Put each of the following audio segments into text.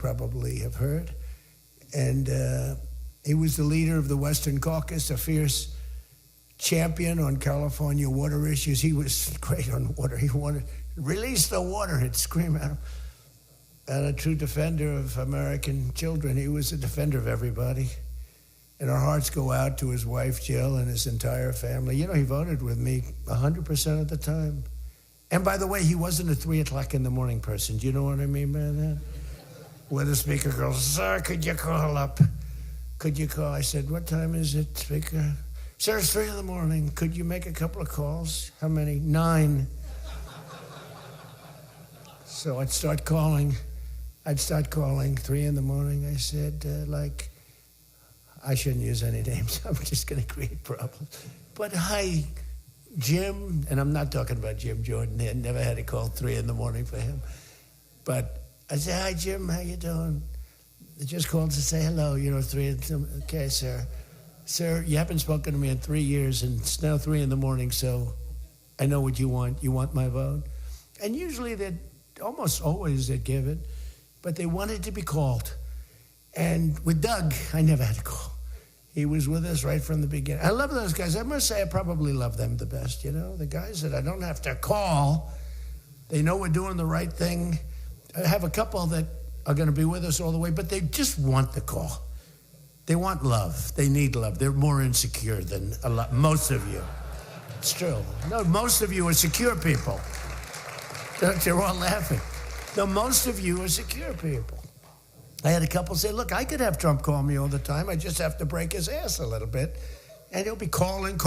probably have heard. And he was the leader of the Western Caucus, a fierce champion on California water issues. He was great on water. He wanted to release the water, he'd scream at him. And a true defender of American children. He was a defender of everybody. And our hearts go out to his wife, Jill, and his entire family. You know, he voted with me 100% of the time. And by the way, he wasn't a 3 o'clock in the morning person. Do you know what I mean by that? Where the speaker goes, sir, could you call up? Could you call? I said, what time is it, speaker? Sir, it's 3 in the morning. Could you make a couple of calls? How many? 9. So I'd start calling 3 in the morning. I said, I shouldn't use any names. I'm just going to create problems. But hi, Jim. And I'm not talking about Jim Jordan. I never had a call 3 in the morning for him. But I said, hi, Jim, how you doing? I just called to say hello, 3 in the morning. Okay, sir. Sir, you haven't spoken to me in 3 years, and it's now 3 in the morning, so I know what you want. You want my vote? And usually almost always they'd give it, but they wanted to be called. And with Doug, I never had a call. He was with us right from the beginning. I love those guys. I must say I probably love them the best, the guys that I don't have to call. They know we're doing the right thing. I have a couple that are going to be with us all the way, but they just want the call. They want love. They need love. They're more insecure than most of you. It's true. No, most of you are secure people. You're all laughing. No, most of you are secure people. I had a couple say, look, I could have Trump call me all the time. I just have to break his ass a little bit. And he'll be calling.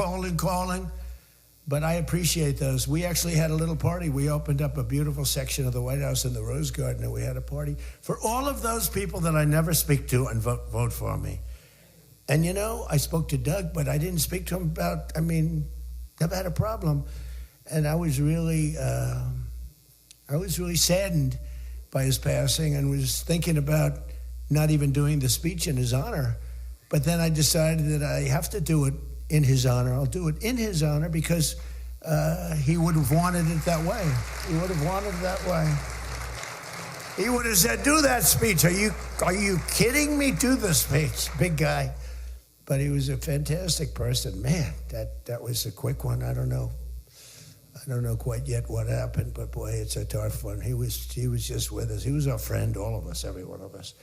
But I appreciate those. We actually had a little party. We opened up a beautiful section of the White House in the Rose Garden, and we had a party for all of those people that I never speak to and vote for me. And I spoke to Doug, but I didn't speak to him never had a problem. And I was really saddened by his passing and was thinking about not even doing the speech in his honor. But then I decided that I have to do it in his honor. I'll do it in his honor because he would have wanted it that way. He would have wanted it that way. He would have said, do that speech. Are you kidding me? Do the speech, big guy. But he was a fantastic person. Man, that was a quick one. I don't know quite yet what happened, but boy, it's a tough one. He was just with us. He was our friend, all of us, every one of us.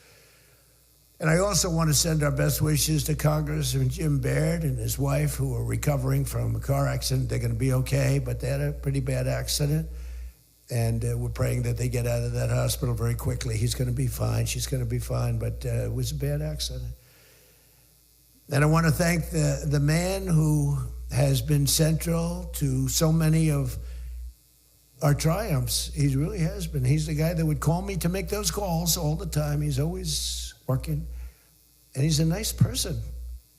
And I also want to send our best wishes to Congressman Jim Baird and his wife, who are recovering from a car accident. They're going to be okay, but they had a pretty bad accident. And we're praying that they get out of that hospital very quickly. He's going to be fine. She's going to be fine, but it was a bad accident. And I want to thank the man who has been central to so many of our triumphs. He really has been. He's the guy that would call me to make those calls all the time. He's always working. And he's a nice person.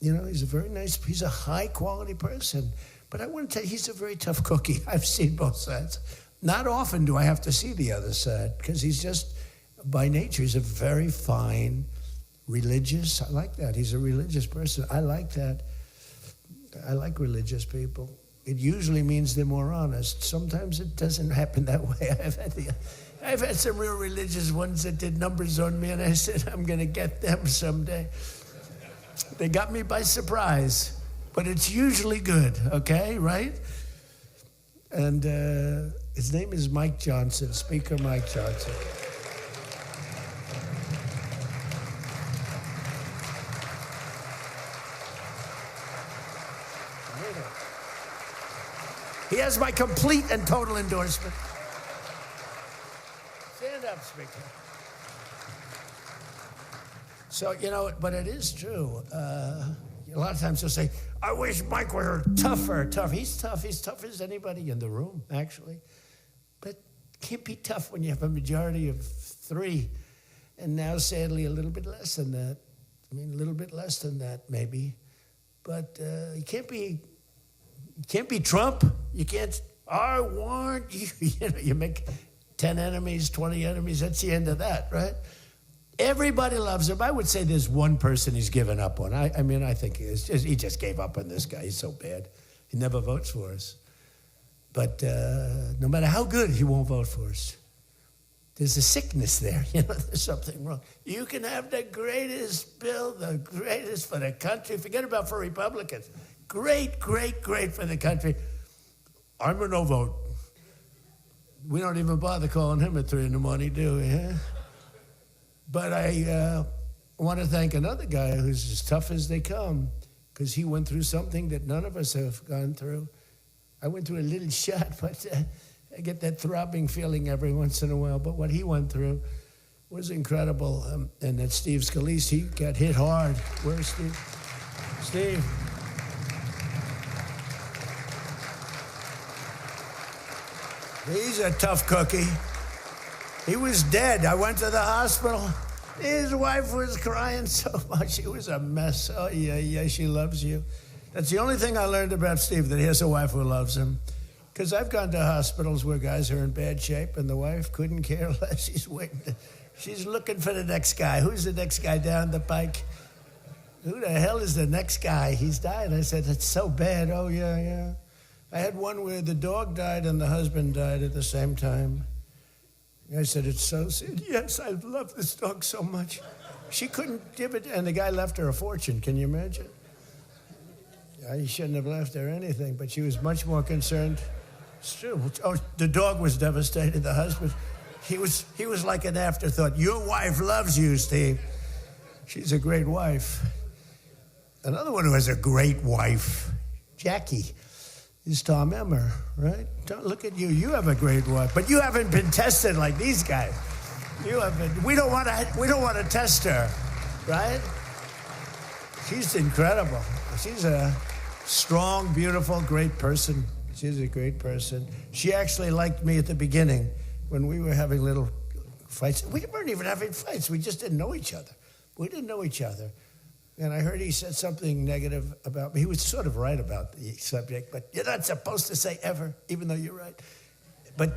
He's a high-quality person. But I want to tell you, he's a very tough cookie. I've seen both sides. Not often do I have to see the other side, because he's just, by nature, he's a very fine, religious. I like that. He's a religious person. I like that. I like religious people. It usually means they're more honest. Sometimes it doesn't happen that way. I've had some real religious ones that did numbers on me, and I said, I'm going to get them someday. They got me by surprise, but it's usually good, okay, right? And his name is Mike Johnson, Speaker Mike Johnson. He has my complete and total endorsement. Stand up, Speaker. So, but it is true. A lot of times they'll say, I wish Mike were tougher. He's tough. He's tough as anybody in the room, actually. But can't be tough when you have a majority of 3. And now, sadly, a little bit less than that. A little bit less than that, maybe. But you can't be Trump. You can't, I want you. You make 10 enemies, 20 enemies. That's the end of that, right? Everybody loves him. I would say there's one person he's given up on. I think he just gave up on this guy. He's so bad. He never votes for us. But no matter how good, he won't vote for us. there's a sickness there. There's something wrong. You can have the greatest bill, the greatest for the country. Forget about for Republicans. Great, great, great for the country. I'm a no vote. We don't even bother calling him at 3 a.m, do we? Huh? But I want to thank another guy who's as tough as they come, because he went through something that none of us have gone through. I went through a little shot, but I get that throbbing feeling every once in a while. But what he went through was incredible. And that Steve Scalise, he got hit hard. Where's Steve? Steve. He's a tough cookie. He was dead. I went to the hospital. His wife was crying so much. She was a mess. Oh, yeah, she loves you. That's the only thing I learned about Steve, that he has a wife who loves him. Because I've gone to hospitals where guys are in bad shape, and the wife couldn't care less. She's looking for the next guy. Who's the next guy down the pike? Who the hell is the next guy? He's died. I said, it's so bad. Oh, yeah. I had one where the dog died and the husband died at the same time. I said, it's so sad. Yes, I love this dog so much. She couldn't give it, and the guy left her a fortune. Can you imagine? He shouldn't have left her anything, but she was much more concerned. Oh, the dog was devastated. The husband, he was like an afterthought. Your wife loves you, Steve. She's a great wife. Another one who has a great wife, Jackie, is Tom Emmer, right? Look at you. You have a great wife, but you haven't been tested like these guys. You haven't. We don't want to test her, right? She's incredible. She's a strong, beautiful, great person. She's a great person. She actually liked me at the beginning when we were having little fights. We weren't even having fights. We just didn't know each other. We didn't know each other. And I heard he said something negative about me. He was sort of right about the subject, but you're not supposed to say ever, even though you're right. But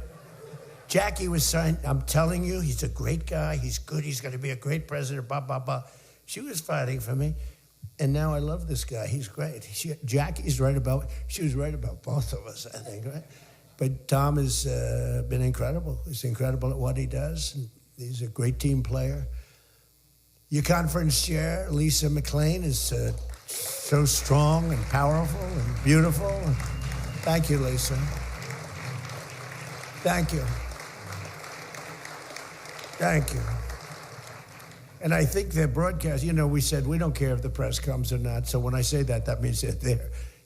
Jackie was saying, I'm telling you, he's a great guy. He's good. He's going to be a great president, blah, blah, blah. She was fighting for me. And now I love this guy. He's great. She was right about both of us, I think, right? But Tom has been incredible. He's incredible at what he does. And he's a great team player. Your conference chair, Lisa McLean, is so strong and powerful and beautiful. Thank you, Lisa. Thank you. Thank you. And I think their broadcast, we said we don't care if the press comes or not. So when I say that, that means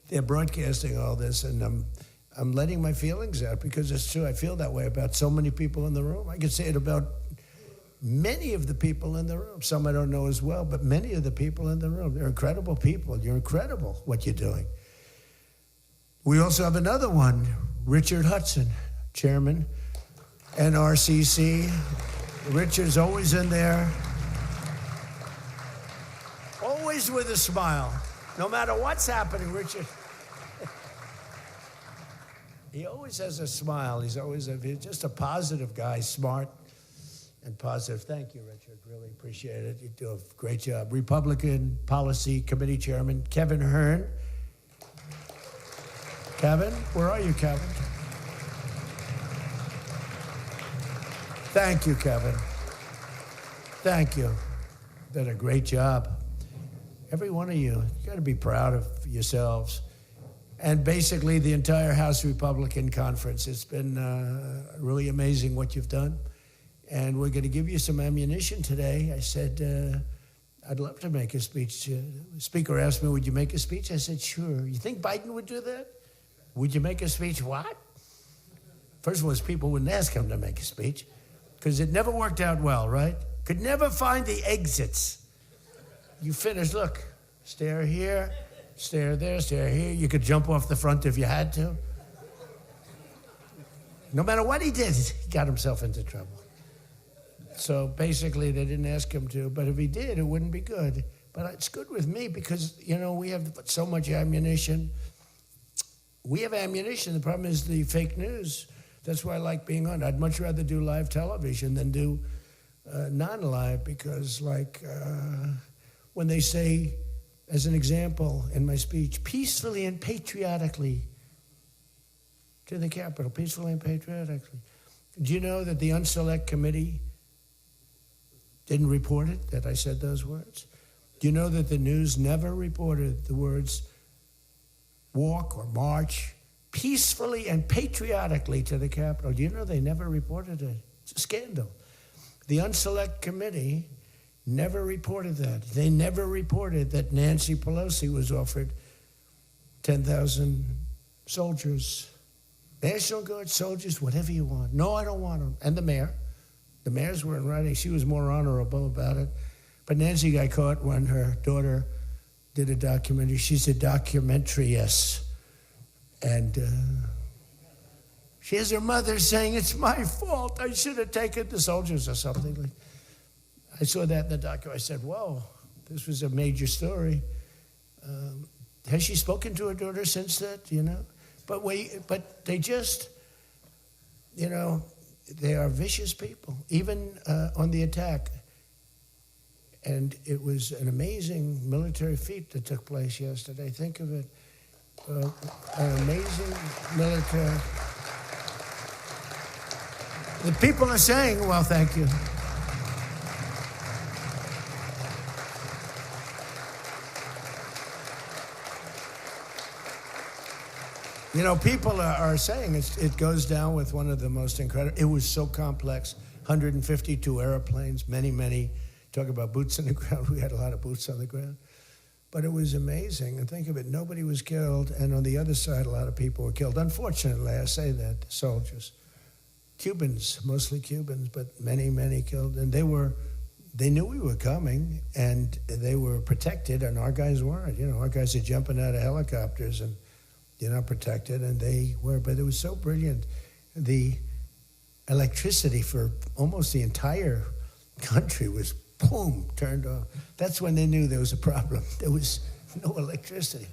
they're broadcasting all this, and I'm letting my feelings out because it's true. I feel that way about so many people in the room. I could say it about many of the people in the room. Some I don't know as well, but many of the people in the room. They're incredible people. You're incredible what you're doing. We also have another one, Richard Hudson, chairman, NRCC. Richard's always in there. Always with a smile. No matter what's happening, Richard. He always has a smile. He's just a positive guy, smart and positive. Thank you, Richard. Really appreciate it. You do a great job. Republican Policy Committee Chairman Kevin Hearn. Kevin, where are you, Kevin? Thank you, Kevin. Thank you. Did a great job. Every one of you got to be proud of yourselves. And basically the entire House Republican Conference. It's been really amazing what you've done. And we're going to give you some ammunition today. I said, I'd love to make a speech. The speaker asked me, would you make a speech? I said, sure. You think Biden would do that? Would you make a speech? What? First of all, people wouldn't ask him to make a speech because it never worked out well, right? Could never find the exits. You finish, look, stare here, stare there, stare here. You could jump off the front if you had to. No matter what he did, he got himself into trouble. So basically, they didn't ask him to, but if he did, it wouldn't be good. But it's good with me because, we have so much ammunition. We have ammunition. The problem is the fake news. That's why I like being on. I'd much rather do live television than do non-live because, when they say, as an example in my speech, peacefully and patriotically to the Capitol, peacefully and patriotically. Do you know that the Unselect Committee didn't report it, that I said those words? Do you know that the news never reported the words walk or march peacefully and patriotically to the Capitol? Do you know they never reported it? It's a scandal. The Unselect Committee never reported that. They never reported that Nancy Pelosi was offered 10,000 soldiers, National Guard soldiers, whatever you want. No, I don't want them. And the mayor. The mayors were in writing. She was more honorable about it. But Nancy got caught when her daughter did a documentary. She's a documentariess. And she has her mother saying, it's my fault. I should have taken the soldiers or something. I saw that in the documentary. I said, whoa, this was a major story. Has she spoken to her daughter since that, you know? But they just, you know, they are vicious people, even on the attack. And it was an amazing military feat that took place yesterday. Think of it. An amazing military. The people are saying, well, thank you. You know, people are saying it goes down with one of the most incredible. It was so complex. 152 airplanes, many. Talk about boots on the ground. We had a lot of boots on the ground. But it was amazing. And think of it, nobody was killed. And on the other side, a lot of people were killed. Unfortunately, I say that, soldiers. Cubans, mostly Cubans, but many killed. And they knew we were coming, and they were protected, and our guys weren't. You know, our guys are jumping out of helicopters, and you're not protected, and they were. But it was so brilliant. The electricity for almost the entire country was, boom, turned off. That's when they knew there was a problem. There was no electricity.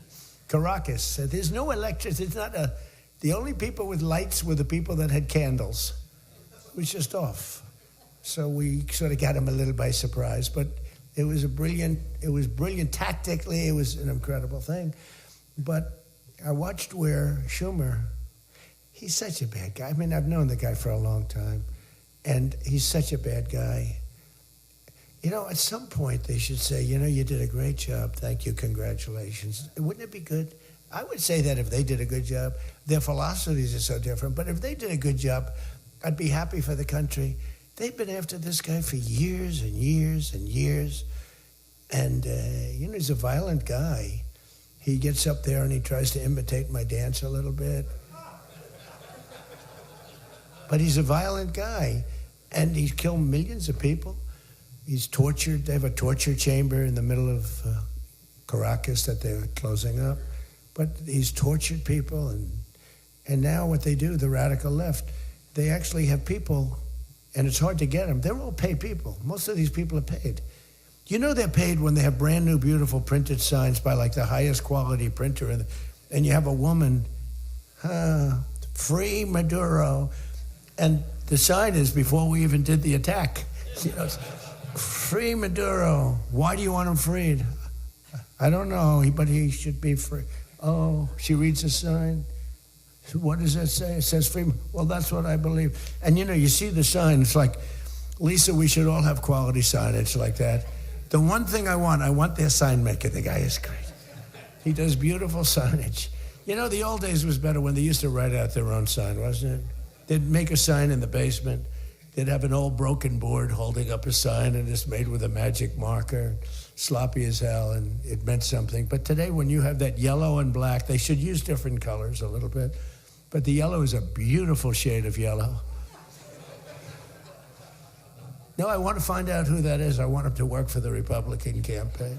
Caracas said, there's no electricity. It's not the only people with lights were the people that had candles. It was just off. So we sort of got them a little by surprise. But it was brilliant tactically. It was an incredible thing. But I watched where Schumer, he's such a bad guy. I mean, I've known the guy for a long time, and he's such a bad guy. You know, at some point they should say, you know, you did a great job. Thank you. Congratulations. Wouldn't it be good? I would say that if they did a good job. Their philosophies are so different, but if they did a good job, I'd be happy for the country. They've been after this guy for years and years and years. And, you know, he's a violent guy. He gets up there and he tries to imitate my dance a little bit. But he's a violent guy. And he's killed millions of people. He's tortured. They have a torture chamber in the middle of Caracas that they're closing up. But he's tortured people. And now what they do, the radical left, they actually have people, and it's hard to get them. They're all paid people. Most of these people are paid. You know they're paid when they have brand new, beautiful printed signs by like the highest quality printer. And you have a woman, free Maduro. And the sign is before we even did the attack. You know, free Maduro. Why do you want him freed? I don't know, but he should be free. Oh, she reads the sign. What does that say? It says free. Well, that's what I believe. And you know, you see the sign. It's like, Lisa, we should all have quality signage like that. The one thing I want their sign maker. The guy is great. He does beautiful signage. You know, the old days was better when they used to write out their own sign, wasn't it? They'd make a sign in the basement. They'd have an old broken board holding up a sign, and it's made with a magic marker, sloppy as hell, and it meant something. But today, when you have that yellow and black, they should use different colors a little bit. But the yellow is a beautiful shade of yellow. No, I want to find out who that is. I want him to work for the Republican campaign.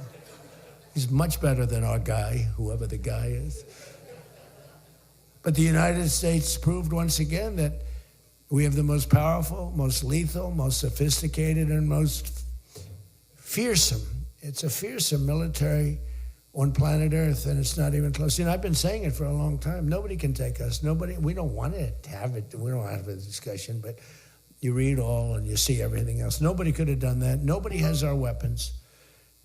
He's much better than our guy, whoever the guy is. But the United States proved once again that we have the most powerful, most lethal, most sophisticated, and most fearsome. It's a fearsome military on planet Earth, and it's not even close. You know, I've been saying it for a long time. Nobody can take us. Nobody. We don't want to have it. We don't have a discussion, but you read all and you see everything else. Nobody could have done that. Nobody has our weapons.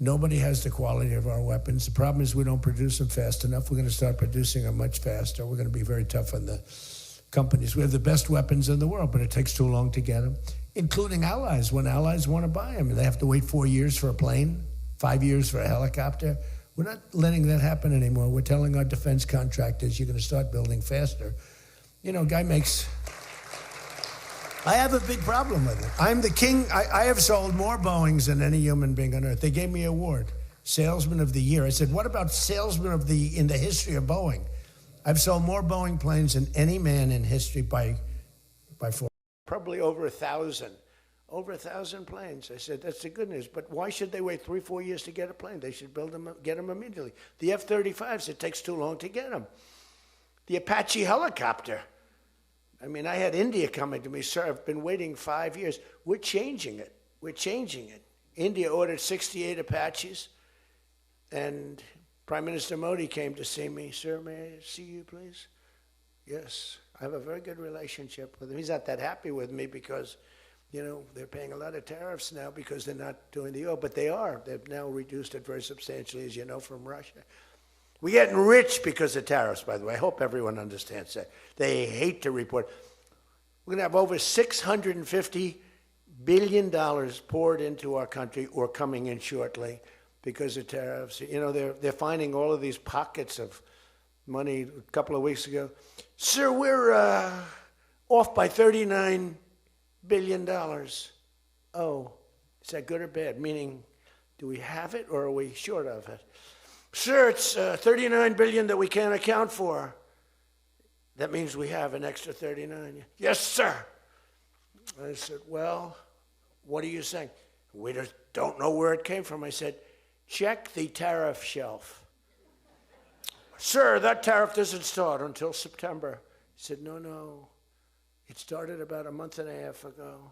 Nobody has the quality of our weapons. The problem is we don't produce them fast enough. We're going to start producing them much faster. We're going to be very tough on the companies. We have the best weapons in the world, but it takes too long to get them, including allies. When allies want to buy them, they have to wait 4 years for a plane, 5 years for a helicopter. We're not letting that happen anymore. We're telling our defense contractors, you're going to start building faster. You know, guy makes... I have a big problem with it. I'm the king. I have sold more Boeings than any human being on earth. They gave me an award, Salesman of the Year. I said, what about Salesman of the in the history of Boeing? I've sold more Boeing planes than any man in history by four. Probably over 1,000. Over 1,000 planes. I said, that's the good news. But why should they wait 3-4 years to get a plane? They should build them, get them immediately. The F-35s, it takes too long to get them. The Apache helicopter. I mean, I had India coming to me, sir, I've been waiting 5 years. We're changing it. We're changing it. India ordered 68 Apaches, and Prime Minister Modi came to see me. Sir, may I see you, please? Yes. I have a very good relationship with him. He's not that happy with me because, you know, they're paying a lot of tariffs now because they're not doing the oil, but they are. They've now reduced it very substantially, as you know, from Russia. We're getting rich because of tariffs, by the way. I hope everyone understands that. They hate to report. We're going to have over $650 billion poured into our country or coming in shortly because of tariffs. You know, they're finding all of these pockets of money. A couple of weeks ago, sir, we're off by $39 billion. Oh, is that good or bad? Meaning, do we have it or are we short of it? Sir, it's $39 billion that we can't account for. That means we have an extra 39. Yes, sir. I said, well, what are you saying? We just don't know where it came from. I said, check the tariff shelf. Sir, that tariff doesn't start until September. He said, no. It started about a month and a half ago.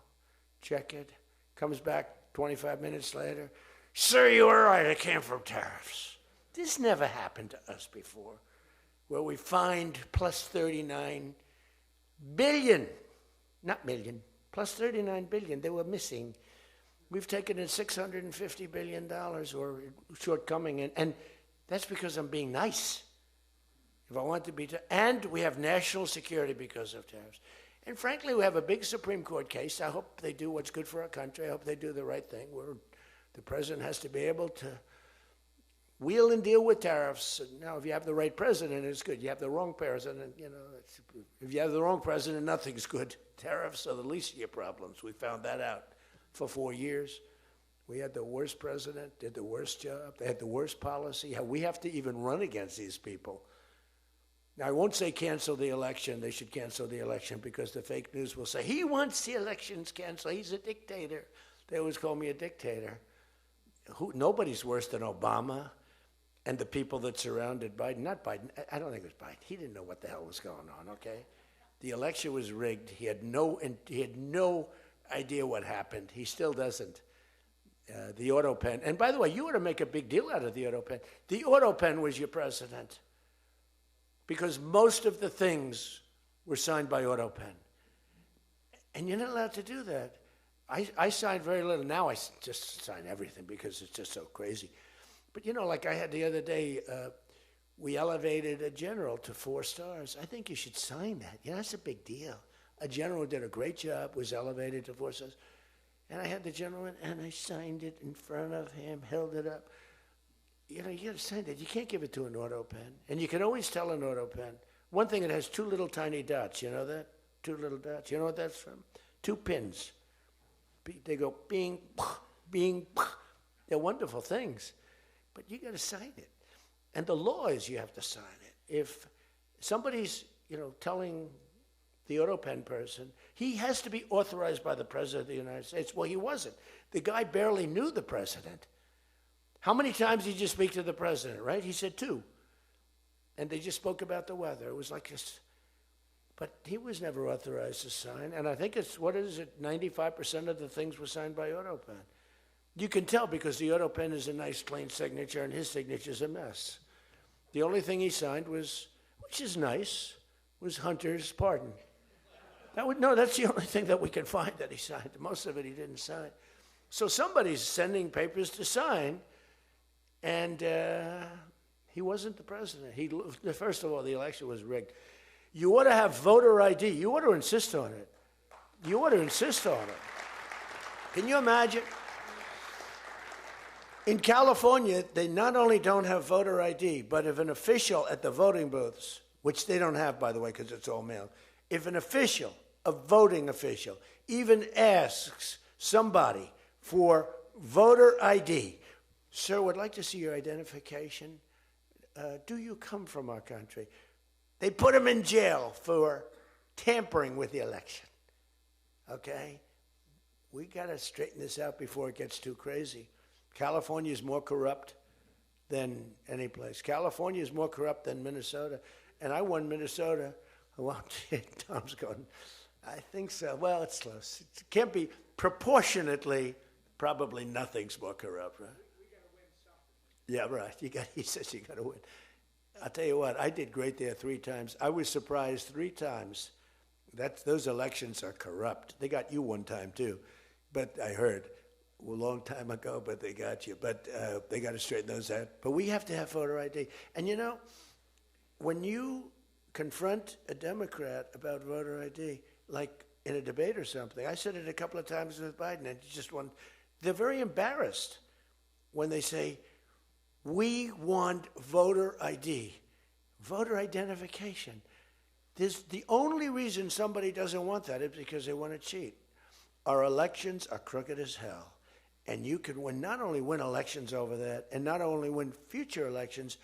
Check it. Comes back 25 minutes later. Sir, you were right. It came from tariffs. This never happened to us before, where we find plus 39 billion, not million, plus 39 billion. They were missing. We've taken in $650 billion or shortcoming, and that's because I'm being nice. If I want to be, and we have national security because of tariffs. And frankly, we have a big Supreme Court case. I hope they do what's good for our country. I hope they do the right thing. The president has to be able to wheel and deal with tariffs. Now, if you have the right president, it's good. You have the wrong president, you know. If you have the wrong president, nothing's good. Tariffs are the least of your problems. We found that out for 4 years. We had the worst president, did the worst job. They had the worst policy. We have to even run against these people. Now, I won't say cancel the election. They should cancel the election because the fake news will say, he wants the elections canceled. He's a dictator. They always call me a dictator. Nobody's worse than Obama and the people that surrounded Biden. Not Biden. I don't think it was Biden. He didn't know what the hell was going on, okay? The election was rigged. He had no idea what happened. He still doesn't. The auto pen. And by the way, you ought to make a big deal out of the auto pen. The auto pen was your president because most of the things were signed by auto pen. And you're not allowed to do that. I signed very little. Now I just sign everything because it's just so crazy. But, you know, like I had the other day, we elevated a general to 4 stars. I think you should sign that. You know, that's a big deal. A general did a great job, was elevated to 4 stars. And I had the general in, and I signed it in front of him, held it up. You know, you got to sign that. You can't give it to an auto pen. And you can always tell an auto pen. One thing, it has 2 little tiny dots. You know that? 2 little dots. You know what that's from? 2 pins. They go bing, bing. They're wonderful things. But you got to sign it. And the law is you have to sign it. If somebody's, you know, telling the auto pen person, he has to be authorized by the President of the United States. Well, he wasn't. The guy barely knew the President. How many times did you speak to the President, right? He said 2. And they just spoke about the weather. It was like this. But he was never authorized to sign. And I think it's, 95% of the things were signed by auto pen. You can tell because the auto pen is a nice, clean signature, and his signature's a mess. The only thing he signed was, which is nice, was Hunter's pardon. That's the only thing that we can find that he signed. Most of it he didn't sign. So somebody's sending papers to sign, and he wasn't the president. First of all, the election was rigged. You ought to have voter ID. You ought to insist on it. You ought to insist on it. Can you imagine? In California, they not only don't have voter ID, but if an official at the voting booths, which they don't have, by the way, because it's all mail, if an official, a voting official, even asks somebody for voter ID, sir, would like to see your identification. Do you come from our country? They put him in jail for tampering with the election. Okay? We got to straighten this out before it gets too crazy. California is more corrupt than any place. California is more corrupt than Minnesota. And I won Minnesota. Well, Tom's going, I think so. Well, it's close. It can't be proportionately, probably nothing's more corrupt, right? We got to win something. Yeah, right. He says you got to win. I'll tell you what, I did great there 3 times. I was surprised 3 times. Those elections are corrupt. They got you 1 time, too. But I heard a long time ago, but they got you. But they got to straighten those out. But we have to have voter ID. And you know, when you confront a Democrat about voter ID, like in a debate or something, I said it a couple of times with Biden, and they're very embarrassed when they say, we want voter ID, voter identification. The only reason somebody doesn't want that is because they want to cheat. Our elections are crooked as hell. And you can not only win elections over that, and not only win future elections,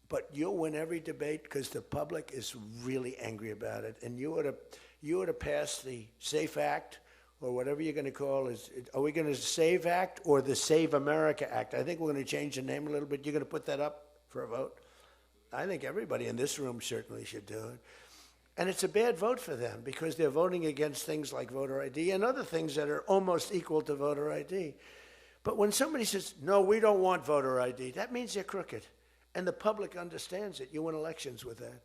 but you'll win every debate because the public is really angry about it. And you ought to pass the SAFE Act, or whatever you're going to call it. Are we going to SAVE Act or the Save America Act? I think we're going to change the name a little bit. You're going to put that up for a vote? I think everybody in this room certainly should do it. And it's a bad vote for them because they're voting against things like voter ID and other things that are almost equal to voter ID. But when somebody says, no, we don't want voter ID, that means they're crooked. And the public understands it. You win elections with that.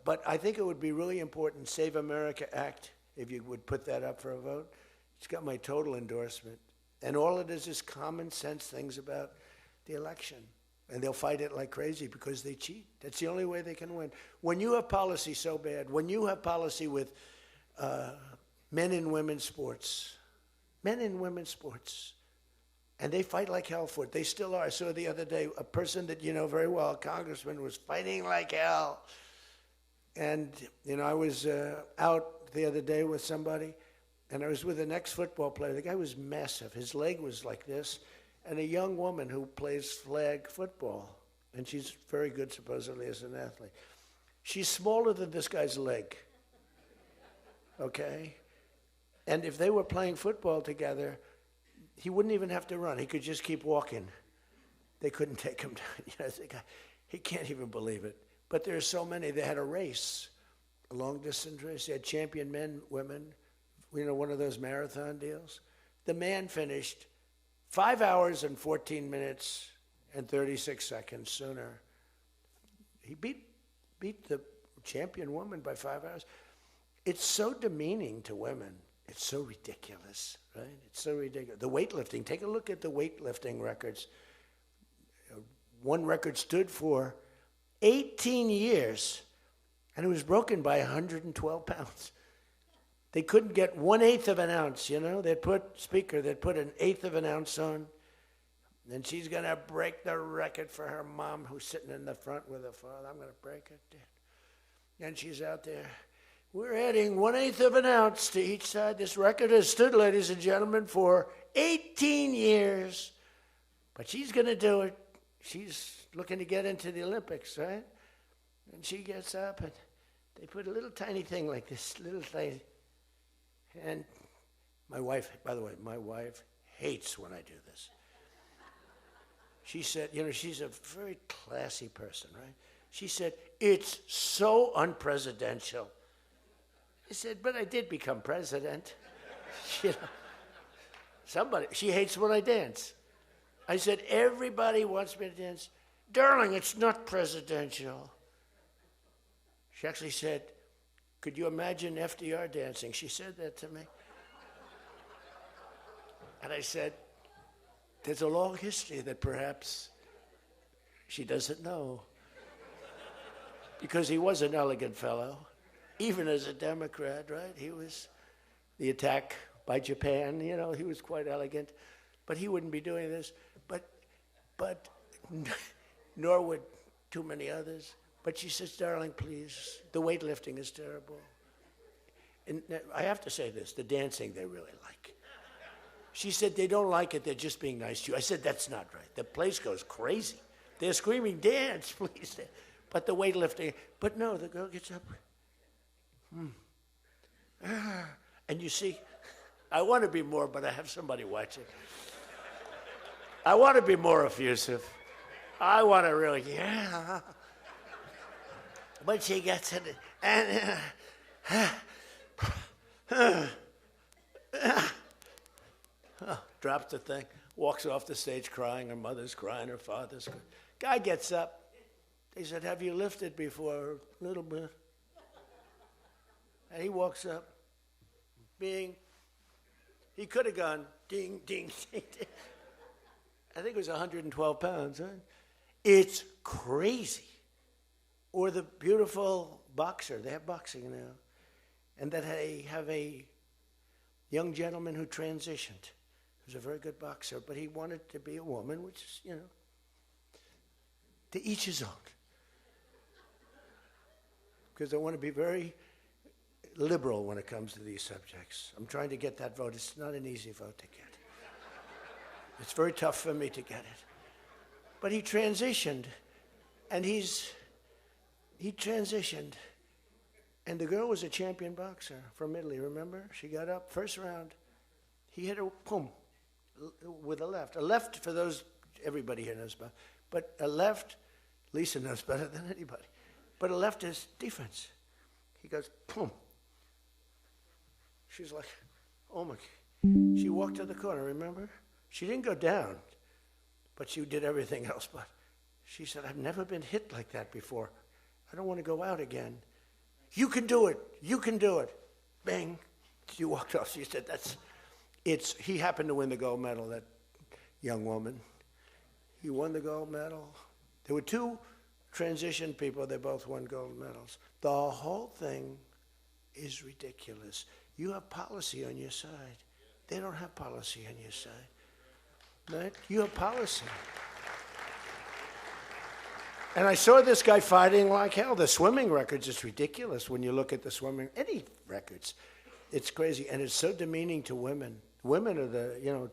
But I think it would be really important, Save America Act, if you would put that up for a vote. It's got my total endorsement. And all it is common sense things about the election. And they'll fight it like crazy because they cheat. That's the only way they can win. When you have policy so bad, when you have policy with men and women's sports, and they fight like hell for it. They still are. I saw the other day a person that you know very well, a congressman, was fighting like hell. And, you know, I was out the other day with somebody, and I was with an ex-football player. The guy was massive. His leg was like this. And a young woman who plays flag football, and she's very good, supposedly, as an athlete. She's smaller than this guy's leg, okay? And if they were playing football together, he wouldn't even have to run. He could just keep walking. They couldn't take him down. You know, the guy, he can't even believe it. But there are so many. They had a race, a long-distance race. They had champion men, women, you know, one of those marathon deals. The man finished 5 hours and 14 minutes and 36 seconds sooner. He beat the champion woman by 5 hours. It's so demeaning to women. It's so ridiculous, right? It's so ridiculous. The weightlifting, take a look at the weightlifting records. One record stood for 18 years, and it was broken by 112 pounds. They couldn't get 1/8 of an ounce, you know? They'd put an 1/8 of an ounce on. Then she's going to break the record for her mom, who's sitting in the front with her father. I'm going to break it, Dad. And she's out there. We're adding 1/8 of an ounce to each side. This record has stood, ladies and gentlemen, for 18 years. But she's going to do it. She's looking to get into the Olympics, right? And she gets up, and they put a little tiny thing like this, little tiny. And my wife, by the way, my wife hates when I do this. She said, you know, she's a very classy person, right? She said, it's so unpresidential. I said, but I did become president. You know, she hates when I dance. I said, everybody wants me to dance. Darling, it's not presidential. She actually said, could you imagine FDR dancing? She said that to me. And I said, there's a long history that perhaps she doesn't know. because he was an elegant fellow, even as a Democrat, right? He was the attack by Japan, he was quite elegant, but he wouldn't be doing this. But nor would too many others. But she says, darling, please, the weightlifting is terrible. And I have to say this, the dancing they really like. She said, they don't like it, they're just being nice to you. I said, that's not right. The place goes crazy. They're screaming, dance, please. But the weightlifting, but no, the girl gets up. And you see, I want to be more, but I have somebody watching. I want to be more effusive. I want to really, yeah. But she gets it, and drops the thing, walks off the stage crying. Her mother's crying, her father's crying. Guy gets up. They said, have you lifted before? A little bit. And he walks up, bing. He could have gone ding, ding, ding, ding. I think it was 112 pounds, right? It's crazy. Or the beautiful boxer. They have boxing now. And that they have a young gentleman who transitioned. He was a very good boxer, but he wanted to be a woman, which is, to each his own. Because I want to be very liberal when it comes to these subjects. I'm trying to get that vote. It's not an easy vote to get. It's very tough for me to get it. But he transitioned, and he transitioned, and the girl was a champion boxer from Italy, remember? She got up, first round. He hit her, boom, with a left. A left, for those, everybody here knows about, but a left, Lisa knows better than anybody, but a left is defense. He goes, boom. She's like, oh my, she walked to the corner, remember? She didn't go down, but she did everything else. But she said, I've never been hit like that before. I don't want to go out again. You can do it. You can do it. Bang. She walked off. She said, he happened to win the gold medal, that young woman. He won the gold medal. There were two transition people. They both won gold medals. The whole thing is ridiculous. You have policy on your side. They don't have policy on your side. Right? You have policy. And I saw this guy fighting like hell. The swimming records is ridiculous when you look at the swimming, any records. It's crazy. And it's so demeaning to women. Women are the,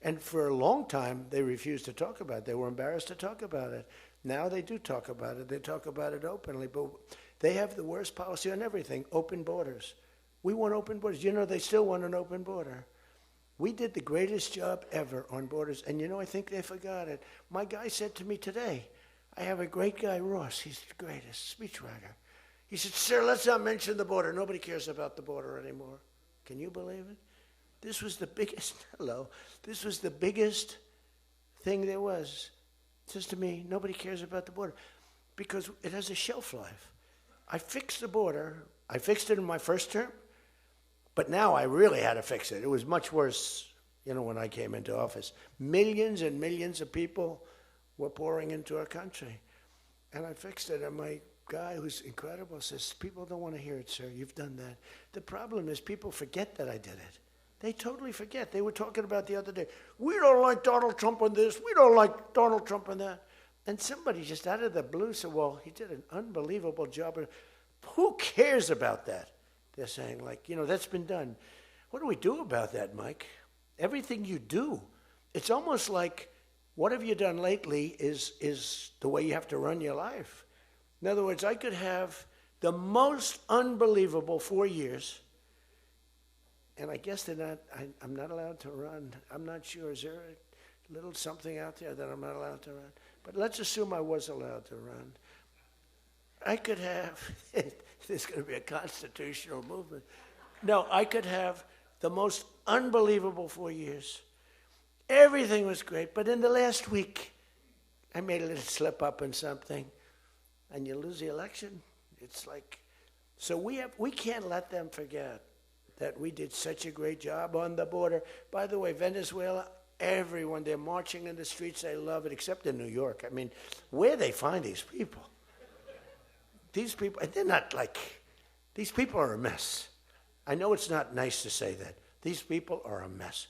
and for a long time, they refused to talk about it. They were embarrassed to talk about it. Now they do talk about it. They talk about it openly. But they have the worst policy on everything, open borders. We want open borders. They still want an open border. We did the greatest job ever on borders. And I think they forgot it. My guy said to me today, I have a great guy, Ross. He's the greatest speechwriter. He said, sir, let's not mention the border. Nobody cares about the border anymore. Can you believe it? This was the biggest, this was the biggest thing there was. It says to me, nobody cares about the border because it has a shelf life. I fixed the border. I fixed it in my first term, but now I really had to fix it. It was much worse, when I came into office. Millions and millions of people were pouring into our country. And I fixed it, and my guy, who's incredible, says, people don't want to hear it, sir. You've done that. The problem is people forget that I did it. They totally forget. They were talking about the other day, we don't like Donald Trump on this, we don't like Donald Trump on that. And somebody just out of the blue said, well, he did an unbelievable job. Who cares about that? They're saying, that's been done. What do we do about that, Mike? Everything you do. It's almost like, what have you done lately is the way you have to run your life. In other words, I could have the most unbelievable 4 years, and I guess I'm not allowed to run. I'm not sure. Is there a little something out there that I'm not allowed to run? But let's assume I was allowed to run. I could have, there's going to be a constitutional movement. No, I could have the most unbelievable 4 years. Everything was great, but in the last week, I made a little slip up in something, and you lose the election. It's like, so we can't let them forget that we did such a great job on the border. By the way, Venezuela, everyone, they're marching in the streets, they love it, except in New York. I mean, where they find these people? these people, they're not like, these people are a mess. I know it's not nice to say that. These people are a mess.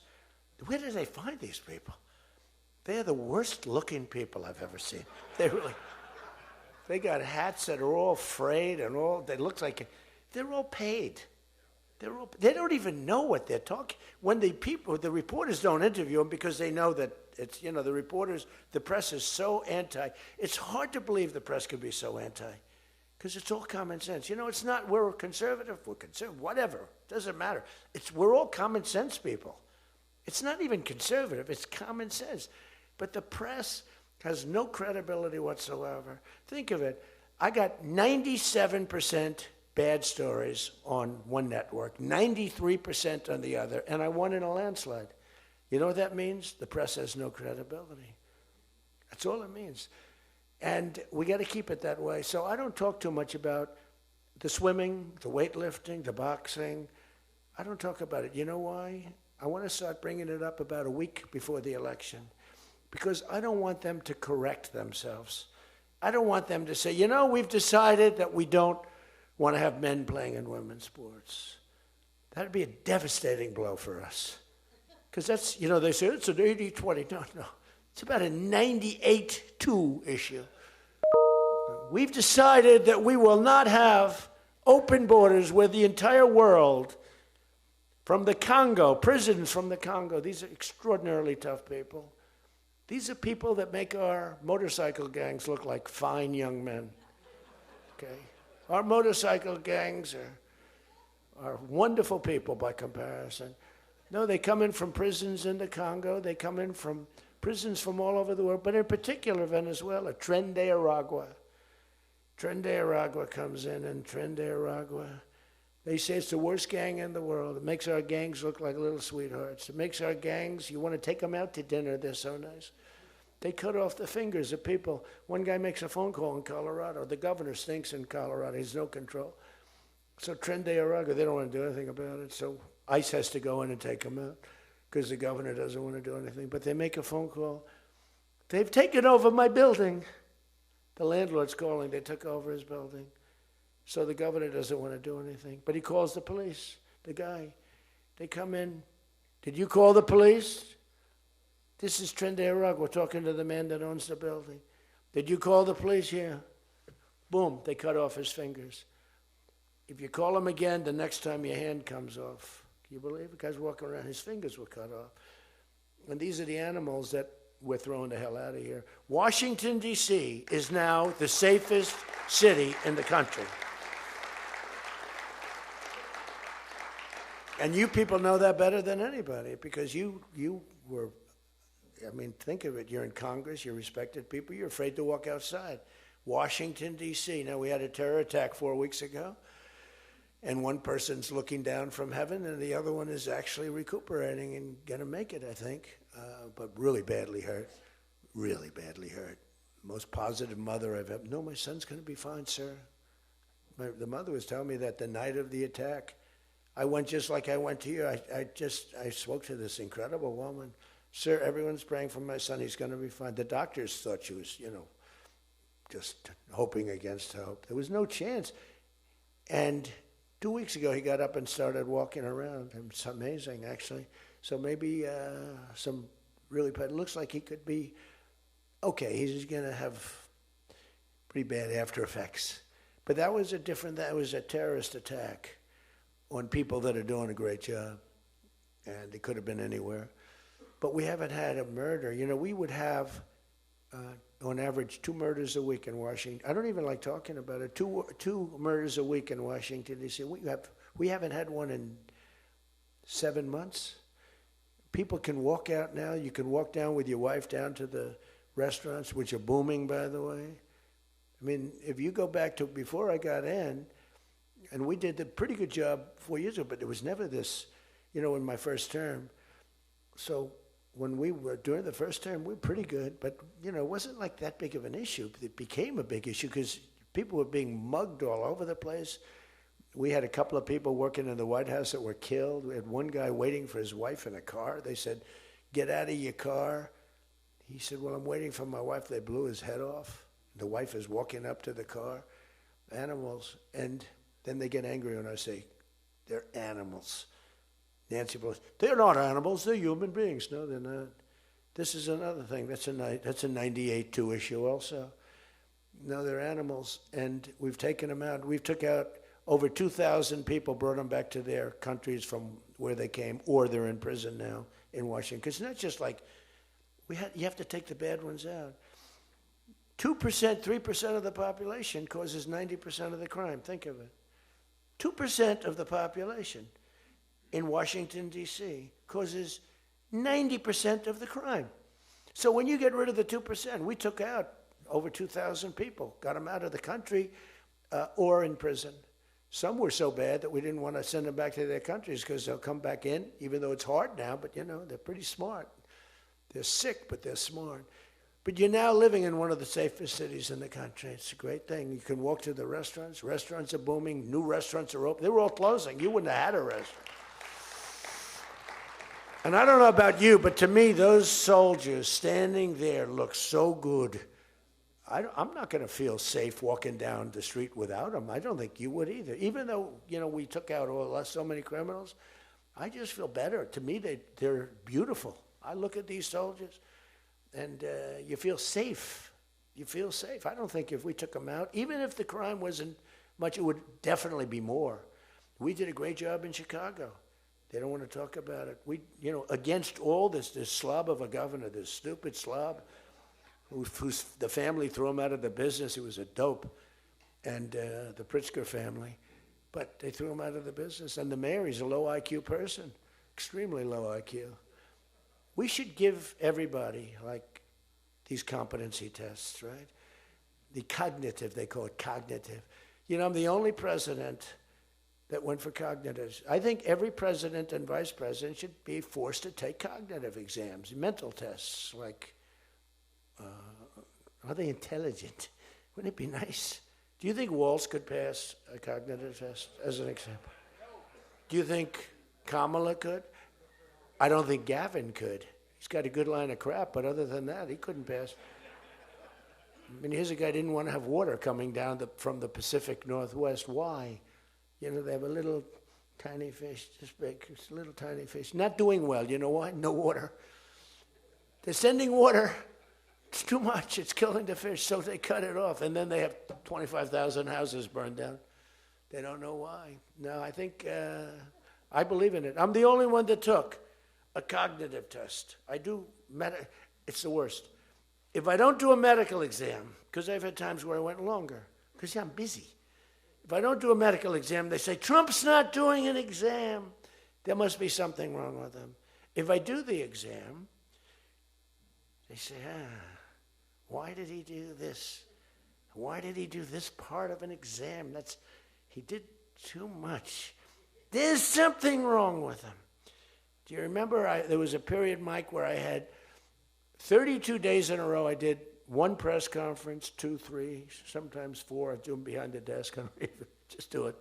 Where do they find these people? They're the worst looking people I've ever seen. They got hats that are all frayed and they look like, they're all paid. They don't even know what they're talking. When the reporters don't interview them because they know that it's, the press is so anti. It's hard to believe the press could be so anti because it's all common sense. It's not we're conservative, whatever. Doesn't matter. We're all common sense people. It's not even conservative. It's common sense. But the press has no credibility whatsoever. Think of it. I got 97% bad stories on one network, 93% on the other, and I won in a landslide. You know what that means? The press has no credibility. That's all it means. And we got to keep it that way. So I don't talk too much about the swimming, the weightlifting, the boxing. I don't talk about it. You know why? I want to start bringing it up about a week before the election because I don't want them to correct themselves. I don't want them to say, we've decided that we don't want to have men playing in women's sports. That'd be a devastating blow for us. Because that's, they say it's an 80-20. No. It's about a 98-2 issue. We've decided that we will not have open borders where the entire world, from the Congo, prisons from the Congo, these are extraordinarily tough people. These are people that make our motorcycle gangs look like fine young men. Okay? Our motorcycle gangs are wonderful people by comparison. No, they come in from prisons in the Congo. They come in from prisons from all over the world, but in particular Venezuela, Tren de Aragua. Tren de Aragua comes in, and Tren de Aragua, they say it's the worst gang in the world. It makes our gangs look like little sweethearts. It makes our gangs, you want to take them out to dinner, they're so nice. They cut off the fingers of people. One guy makes a phone call in Colorado. The governor stinks in Colorado. He has no control. So Tren de Aragua, they don't want to do anything about it. So ICE has to go in and take them out because the governor doesn't want to do anything. But they make a phone call. They've taken over my building. The landlord's calling. They took over his building. So the governor doesn't want to do anything. But he calls the police, the guy. They come in. Did you call the police? This is Tren de Aragua. We're talking to the man that owns the building. Did you call the police? Yeah. Boom, they cut off his fingers. If you call him again, the next time your hand comes off. Can you believe it? The guy's walking around, his fingers were cut off. And these are the animals that we're throwing the hell out of here. Washington, D.C. is now the safest city in the country. And you people know that better than anybody because you were, think of it. You're in Congress, you're respected people, you're afraid to walk outside. Washington, D.C. Now, we had a terror attack 4 weeks ago, and one person's looking down from heaven, and the other one is actually recuperating and going to make it, I think, but really badly hurt. Really badly hurt. Most positive mother I've ever. No, my son's going to be fine, sir. The mother was telling me that the night of the attack, I went just like I went to you. I spoke to this incredible woman. Sir, everyone's praying for my son. He's going to be fine. The doctors thought she was, just hoping against hope. There was no chance. And 2 weeks ago, he got up and started walking around. It's amazing, actually. So maybe some really bad. It looks like he could be okay. He's going to have pretty bad after effects. But that was a terrorist attack on people that are doing a great job. And it could have been anywhere. But we haven't had a murder. We would have, on average, 2 murders a week in Washington. I don't even like talking about it. Two murders a week in Washington, D.C. We haven't had one in 7 months. People can walk out now. You can walk down with your wife down to the restaurants, which are booming, by the way. If you go back to before I got in, and we did a pretty good job 4 years ago, but there was never this, in my first term. So when we were during the first term, we were pretty good, but it wasn't like that big of an issue. It became a big issue because people were being mugged all over the place. We had a couple of people working in the White House that were killed. We had one guy waiting for his wife in a car. They said, "Get out of your car." He said, "Well, I'm waiting for my wife." They blew his head off. The wife is walking up to the car. animals. And then they get angry when I say, they're animals. Nancy Pelosi, they're not animals, they're human beings. No, they're not. This is another thing. That's a 98-2 issue also. No, they're animals, and we've taken them out. We've took out over 2,000 people, brought them back to their countries from where they came, or they're in prison now in Washington. Because it's not just like, you have to take the bad ones out. 2%, 3% of the population causes 90% of the crime. Think of it. 2% of the population in Washington, D.C. causes 90% of the crime. So when you get rid of the 2%, we took out over 2,000 people, got them out of the country or in prison. Some were so bad that we didn't want to send them back to their countries because they'll come back in, even though it's hard now, but they're pretty smart. They're sick, but they're smart. But you're now living in one of the safest cities in the country. It's a great thing. You can walk to the restaurants. Restaurants are booming. New restaurants are open. They were all closing. You wouldn't have had a restaurant. And I don't know about you, but to me, those soldiers standing there look so good. I'm not going to feel safe walking down the street without them. I don't think you would either. Even though, we took out so many criminals, I just feel better. To me, they're beautiful. I look at these soldiers, and you feel safe. You feel safe. I don't think if we took them out, even if the crime wasn't much, it would definitely be more. We did a great job in Chicago. They don't want to talk about it. We, against all this slob of a governor, this stupid slob, who's the family threw him out of the business. He was a dope, and the Pritzker family. But they threw him out of the business. And the mayor, he's a low IQ person, extremely low IQ. We should give everybody, like, these competency tests, right? The cognitive, they call it cognitive. I'm the only president that went for cognitive. I think every president and vice president should be forced to take cognitive exams, mental tests, like, are they intelligent? Wouldn't it be nice? Do you think Walz could pass a cognitive test, as an example? Do you think Kamala could? I don't think Gavin could. He's got a good line of crap, but other than that, he couldn't pass. I mean, here's a guy who didn't want to have water coming down from the Pacific Northwest. Why? They have a little tiny fish, this big, it's a little tiny fish. Not doing well. You know why? No water. They're sending water. It's too much. It's killing the fish, so they cut it off. And then they have 25,000 houses burned down. They don't know why. No, I think, I believe in it. I'm the only one that took a cognitive test. I do, it's the worst. If I don't do a medical exam, because I've had times where I went longer, because I'm busy. If I don't do a medical exam, they say, Trump's not doing an exam. There must be something wrong with him. If I do the exam, they say, why did he do this? Why did he do this part of an exam? He did too much. There's something wrong with him. Do you remember there was a period, Mike, where I had 32 days in a row I did one press conference, 2, 3, sometimes 4. I do them behind the desk. I don't even just do it.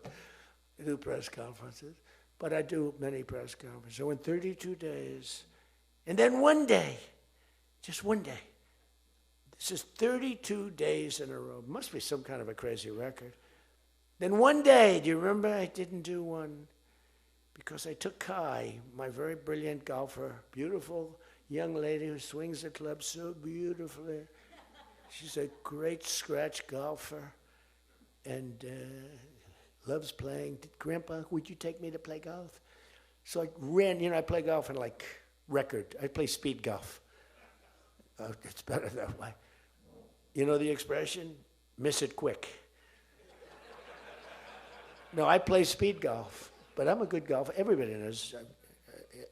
I do press conferences. But I do many press conferences. So in 32 days, and then one day, just one day. This is 32 days in a row. Must be some kind of a crazy record. Then one day, do you remember I didn't do one? Because I took Kai, my very brilliant golfer, beautiful young lady who swings the club so beautifully. She's a great scratch golfer and loves playing. Grandpa, would you take me to play golf? So I ran, I play golf in record. I play speed golf. It's better that way. You know the expression? Miss it quick. No, I play speed golf, but I'm a good golfer. Everybody knows.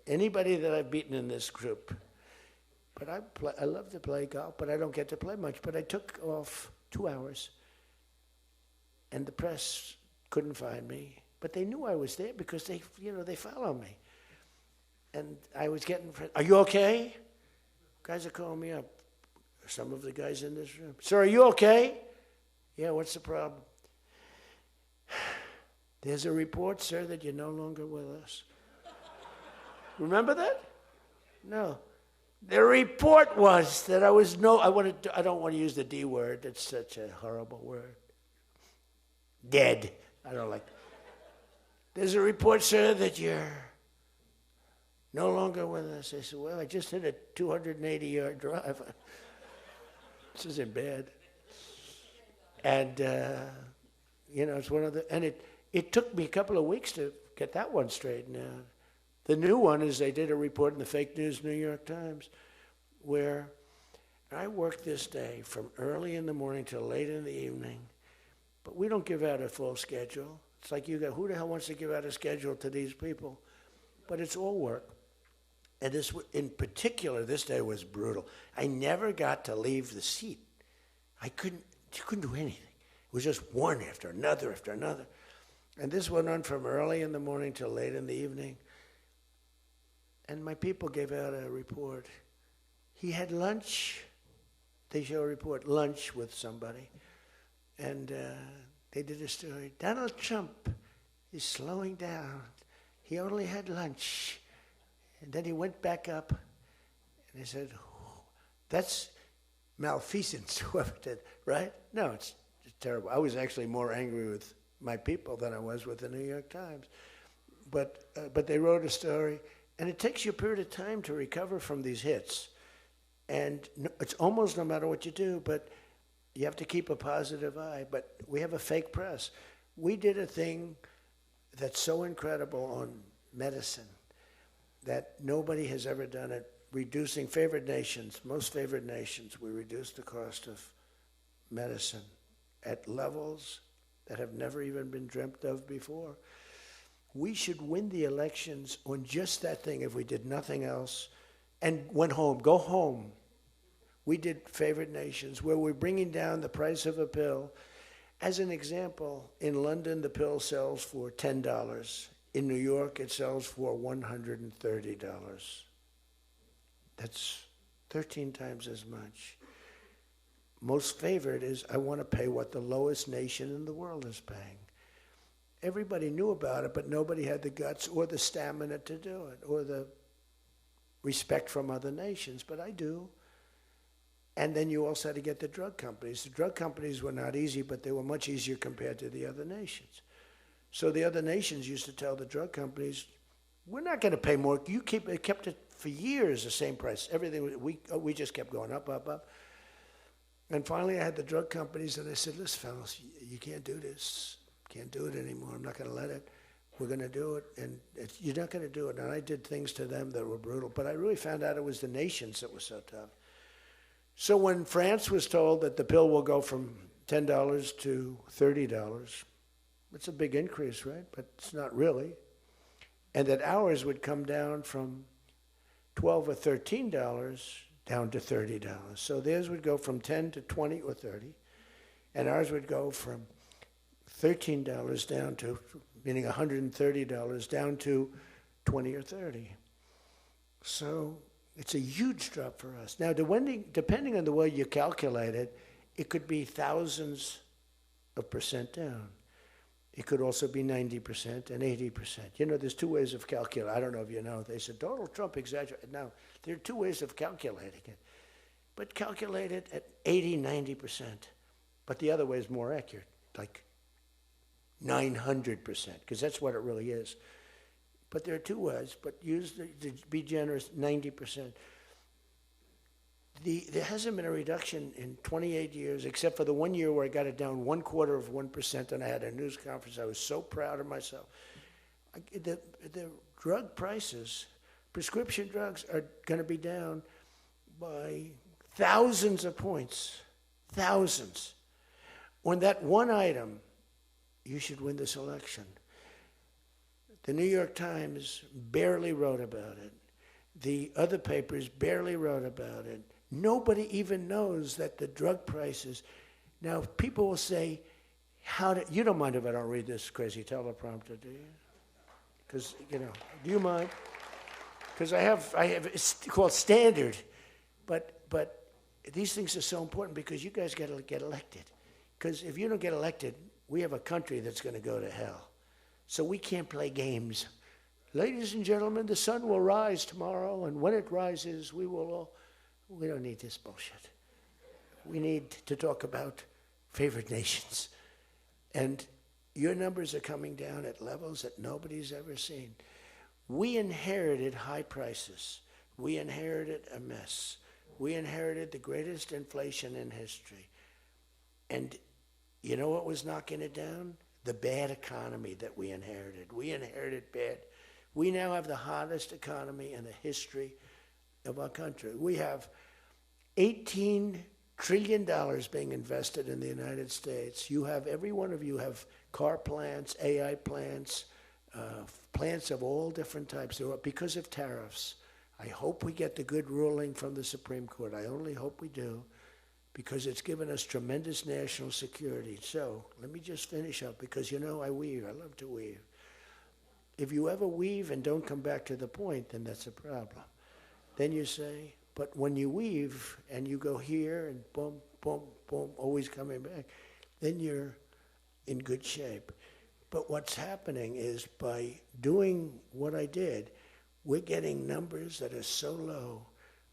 Anybody that I've beaten in this group. But I love to play golf, but I don't get to play much. But I took off 2 hours, and the press couldn't find me. But they knew I was there because they follow me. And I was getting, are you okay? Guys are calling me up. Some of the guys in this room. Sir, are you okay? Yeah, what's the problem? There's a report, sir, that you're no longer with us. Remember that? No. The report was that I don't want to use the D word. It's such a horrible word. Dead. I don't like. There's a report, sir, that you're no longer with us. I said, well, I just hit a 280-yard drive. This isn't bad. And, it's one of the, and it took me a couple of weeks to get that one straightened out. The new one is they did a report in the fake news New York Times where I worked this day from early in the morning till late in the evening, but we don't give out a full schedule. It's like who the hell wants to give out a schedule to these people? But it's all work. And this, in particular, this day was brutal. I never got to leave the seat. You couldn't do anything. It was just one after another after another. And this went on from early in the morning till late in the evening. And my people gave out a report. He had lunch. They show a report, lunch with somebody. And they did a story. Donald Trump is slowing down. He only had lunch. And then he went back up. And they said, that's malfeasance, whoever did, right? No, it's terrible. I was actually more angry with my people than I was with the New York Times. But they wrote a story. And it takes you a period of time to recover from these hits. And it's almost no matter what you do, but you have to keep a positive eye. But we have a fake press. We did a thing that's so incredible on medicine that nobody has ever done it. Reducing favored nations, most favored nations, we reduced the cost of medicine at levels that have never even been dreamt of before. We should win the elections on just that thing if we did nothing else and went home. Go home. We did favored nations where we're bringing down the price of a pill. As an example, in London, the pill sells for $10. In New York, it sells for $130. That's 13 times as much. Most favored is I want to pay what the lowest nation in the world is paying. Everybody knew about it, but nobody had the guts or the stamina to do it, or the respect from other nations, but I do. And then you also had to get the drug companies. The drug companies were not easy, but they were much easier compared to the other nations. So the other nations used to tell the drug companies, we're not going to pay more. It kept it for years the same price. Everything, we just kept going up, up, up. And finally I had the drug companies, and I said, listen, fellas, you can't do this. Can't do it anymore. I'm not going to let it. We're going to do it, and you're not going to do it. And I did things to them that were brutal, but I really found out it was the nations that were so tough. So when France was told that the pill will go from $10 to $30, it's a big increase, right? But it's not really. And that ours would come down from $12 or $13 down to $30. So theirs would go from 10 to 20 or 30, and ours would go from $13 down to, meaning $130 down to 20 or 30. So it's a huge drop for us. Now, depending on the way you calculate it, it could be thousands of percent down. It could also be 90% and 80%. You know, there's two ways of calculating. I don't know if you know. They said Donald Trump exaggerated. Now, there are two ways of calculating it. But calculate it at 80, 90%. But the other way is more accurate, like 900%, because that's what it really is. But there are two ways, but use to be generous, 90%. There hasn't been a reduction in 28 years, except for the 1 year where I got it down 1/4%, and I had a news conference. I was so proud of myself. The drug prices, prescription drugs, are going to be down by thousands of points, thousands. On that one item, you should win this election. The New York Times barely wrote about it. The other papers barely wrote about it. Nobody even knows that the drug prices. Now, people will say, you don't mind if I don't read this crazy teleprompter, do you? Because, do you mind? Because I have, it's called standard. But these things are so important because you guys got to get elected. Because if you don't get elected, we have a country that's going to go to hell. So we can't play games. Ladies and gentlemen, the sun will rise tomorrow, and when it rises, we don't need this bullshit. We need to talk about favored nations. And Your numbers are coming down at levels that nobody's ever seen. We inherited high prices. We inherited a mess. We inherited the greatest inflation in history. And you know what was knocking it down? The bad economy that we inherited. We inherited bad. We now have the hottest economy in the history of our country. We have $18 trillion being invested in the United States. You have, every one of you have car plants, AI plants, plants of all different types. Because of tariffs. I hope we get the good ruling from the Supreme Court. I only hope we do, because it's given us tremendous national security. So let me just finish up, because you know I weave. I love to weave. If you ever weave and don't come back to the point, then that's a problem. Then you say, but when you weave and you go here and boom, boom, boom, always coming back, then you're in good shape. But what's happening is, by doing what I did, we're getting numbers that are so low.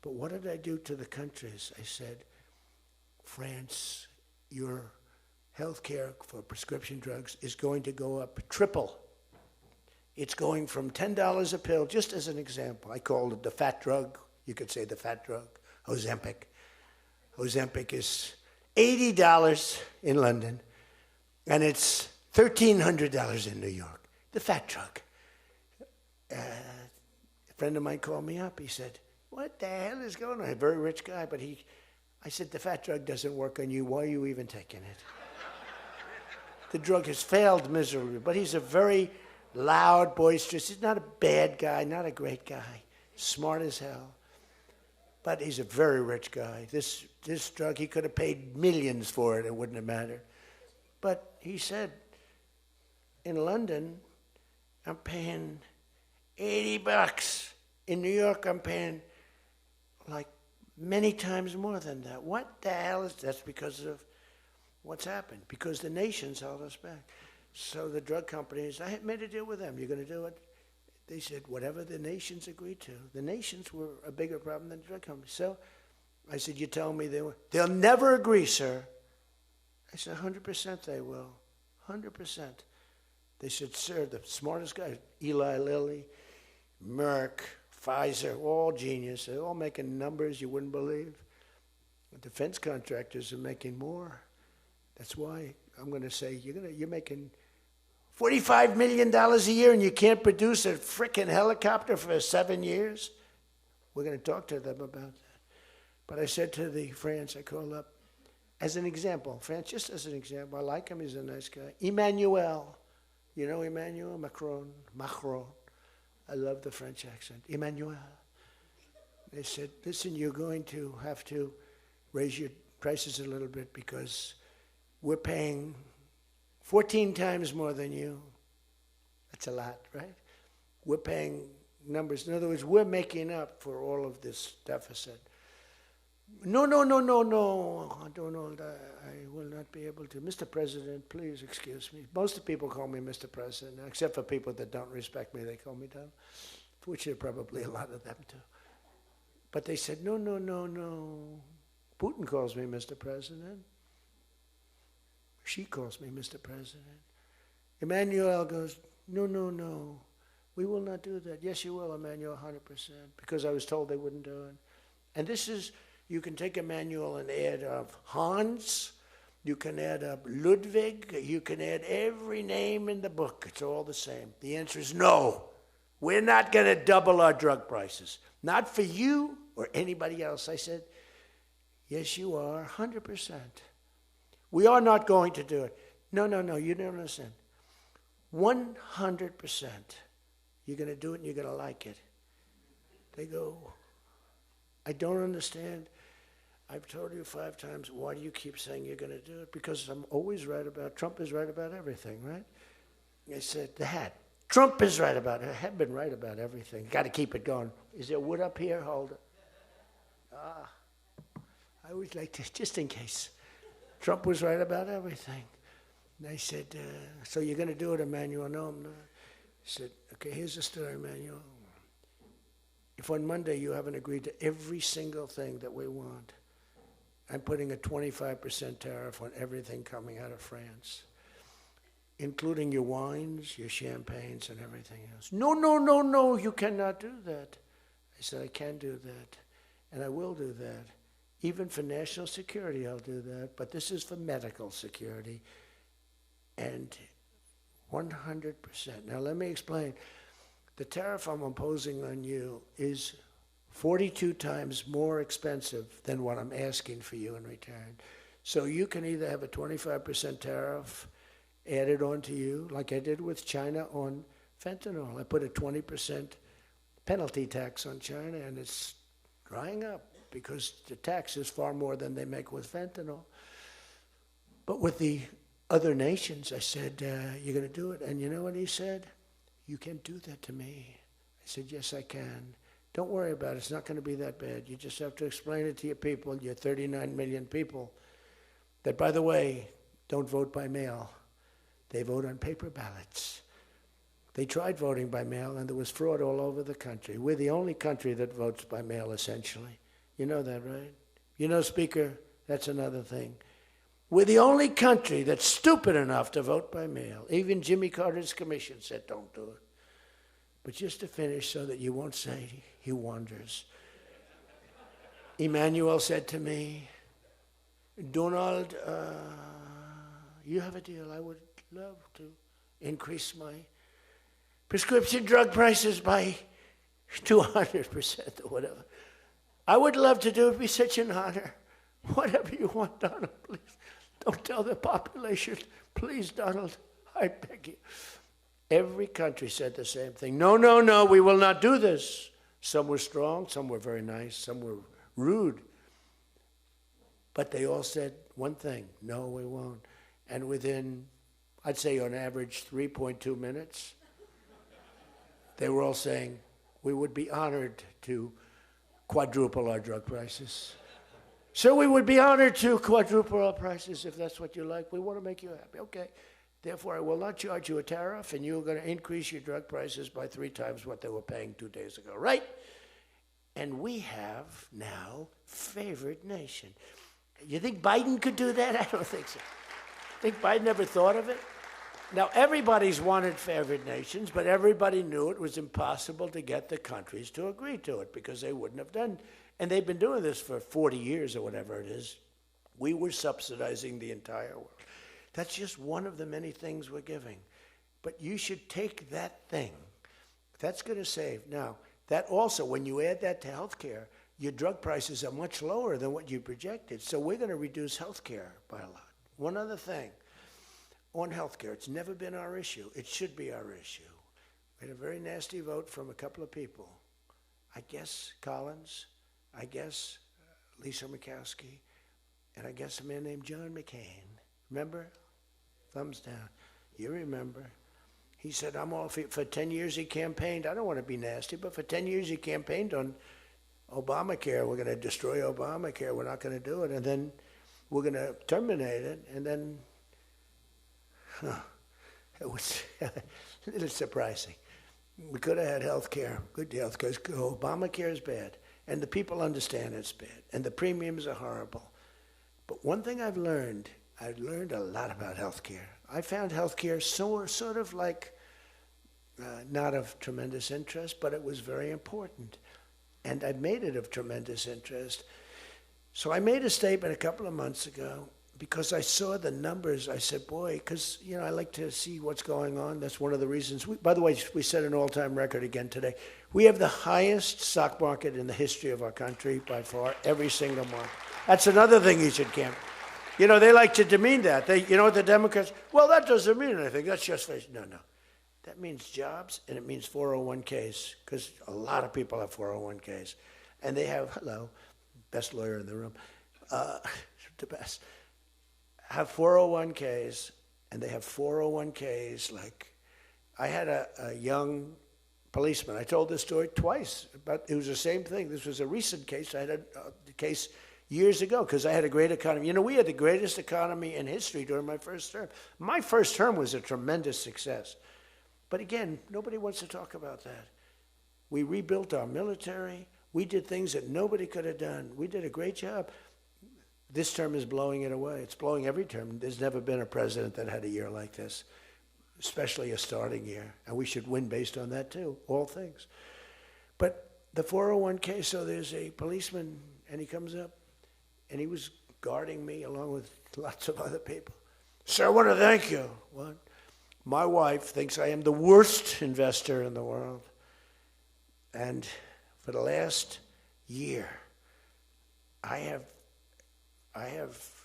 But what did I do to the countries? I said, France, your health care for prescription drugs is going to go up triple. It's going from $10 a pill, just as an example. I called it the fat drug. You could say the fat drug, Ozempic. Ozempic is $80 in London, and it's $1,300 in New York. The fat drug. A friend of mine called me up. He said, what the hell is going on? A very rich guy, but I said, the fat drug doesn't work on you. Why are you even taking it? The drug has failed miserably, but he's a very loud, boisterous. He's not a bad guy, not a great guy. Smart as hell. But he's a very rich guy. This drug, he could have paid millions for it. It wouldn't have mattered. But he said, in London, I'm paying $80. In New York, I'm paying like many times more than that. What the hell is that? That's because of what's happened. Because the nations held us back. So the drug companies, I had made a deal with them. You're going to do it? They said, whatever the nations agreed to. The nations were a bigger problem than the drug companies. So I said, you tell me they'll never agree, sir. I said, 100% they will. 100%. They said, sir, the smartest guys, Eli Lilly, Merck, Pfizer, all genius. They're all making numbers you wouldn't believe. The defense contractors are making more. That's why I'm going to say, you're making $45 million a year and you can't produce a frickin' helicopter for 7 years? We're going to talk to them about that. But I said to the France, I called up, as an example, France, just as an example, I like him, he's a nice guy. Emmanuel, you know Emmanuel Macron. I love the French accent. Emmanuel. They said, listen, you're going to have to raise your prices a little bit because we're paying 14 times more than you. That's a lot, right? We're paying numbers. In other words, we're making up for all of this deficit. No, Donald, I will not be able to. Mr. President, please excuse me. Most of the people call me Mr. President, except for people that don't respect me, they call me Donald, which are probably a lot of them too. But they said, no. Putin calls me Mr. President. She calls me Mr. President. Emmanuel goes, no. We will not do that. Yes, you will, Emmanuel, 100%, because I was told they wouldn't do it. And this is, you can take Emmanuel and add up Hans, you can add up Ludwig, you can add every name in the book. It's all the same. The answer is no. We're not going to double our drug prices. Not for you or anybody else. I said, yes, you are, 100%. We are not going to do it. No, you don't understand. 100%. You're going to do it and you're going to like it. They go, I don't understand. I've told you 5 times, why do you keep saying you're going to do it? Because I'm always right about, Trump is right about everything, right? I said, the hat. Trump is right about it. I have been right about everything. Got to keep it going. Is there wood up here? Hold it. I always like to, just in case. Trump was right about everything. And I said, so you're going to do it, Emmanuel? No, I'm not. I said, okay, here's the story, Emmanuel. If on Monday you haven't agreed to every single thing that we want, I'm putting a 25% tariff on everything coming out of France. including your wines, your champagnes, and everything else. No, no, no, no, you cannot do that. I said, I can do that, and I will do that. Even for national security, I'll do that, but this is for medical security, and 100%. Now, let me explain. The tariff I'm imposing on you is 42 times more expensive than what I'm asking for you in return. So you can either have a 25% tariff added on to you, like I did with China on fentanyl. I put a 20% penalty tax on China, and it's drying up because the tax is far more than they make with fentanyl. But with the other nations, I said, you're going to do it. And you know what he said? You can't do that to me. I said, yes, I can. Don't worry about it. It's not going to be that bad. You just have to explain it to your people, your 39 million people, that, by the way, don't vote by mail. They vote on paper ballots. They tried voting by mail, and there was fraud all over the country. We're the only country that votes by mail, essentially. You know that, right? You know, Speaker, that's another thing. We're the only country that's stupid enough to vote by mail. Even Jimmy Carter's commission said, don't do it. But just to finish so that you won't say he wanders. Emmanuel said to me, Donald, you have a deal. I would love to increase my prescription drug prices by 200% or whatever. I would love to do it. It'd be such an honor. Whatever you want, Donald, please. Don't tell the population. Please, Donald, I beg you. Every country said the same thing. No, no, no, we will not do this. Some were strong, some were very nice, some were rude. But they all said one thing, no, we won't. And within, I'd say on average, 3.2 minutes, they were all saying, we would be honored to quadruple our drug prices. So we would be honored to quadruple our prices if that's what you like. We want to make you happy. Okay. Therefore, I will not charge you a tariff, and you're going to increase your drug prices by 3 times what they were paying 2 days ago, right? And we have now favored nation. You think Biden could do that? I don't think so. Think Biden ever thought of it? Now, everybody's wanted favored nations, but everybody knew it was impossible to get the countries to agree to it because they wouldn't have done. And they've been doing this for 40 years or whatever it is. We were subsidizing the entire world. That's just one of the many things we're giving. But you should take that thing. That's going to save. Now, that also, when you add that to health care, your drug prices are much lower than what you projected. So we're going to reduce health care by a lot. One other thing. On health care, it's never been our issue. It should be our issue. We had a very nasty vote from a couple of people. I guess Collins, I guess Lisa Murkowski, and I guess a man named John McCain. Remember? Thumbs down. You remember. He said, I'm all for 10 years he campaigned. I don't want to be nasty, but for 10 years he campaigned on Obamacare. We're going to destroy Obamacare. We're not going to do it. And then we're going to terminate it. And then, it was a little surprising. We could have had health care, good health care. Obamacare is bad. And the people understand it's bad. And the premiums are horrible. But one thing I've learned a lot about healthcare. I found healthcare sort of like not of tremendous interest, but it was very important. And I made it of tremendous interest. So I made a statement a couple of months ago because I saw the numbers. I said, boy, because, I like to see what's going on. That's one of the reasons. By the way, we set an all-time record again today. We have the highest stock market in the history of our country by far, every single month. That's another thing you should camp. They like to demean that. The Democrats, well, that doesn't mean anything. That's just, no. That means jobs, and it means 401ks, because a lot of people have 401ks. And they have, best lawyer in the room, the best, have 401ks, and they have 401ks like, I had a young policeman. I told this story twice, but it was the same thing. This was a recent case. I had a case years ago, because I had a great economy. We had the greatest economy in history during my first term. My first term was a tremendous success. But again, nobody wants to talk about that. We rebuilt our military. We did things that nobody could have done. We did a great job. This term is blowing it away. It's blowing every term. There's never been a president that had a year like this. especially a starting year. And we should win based on that too, all things. But the 401k, so there's a policeman, and he comes up, and he was guarding me along with lots of other people. Sir, I want to thank you. What? My wife thinks I am the worst investor in the world. And for the last year,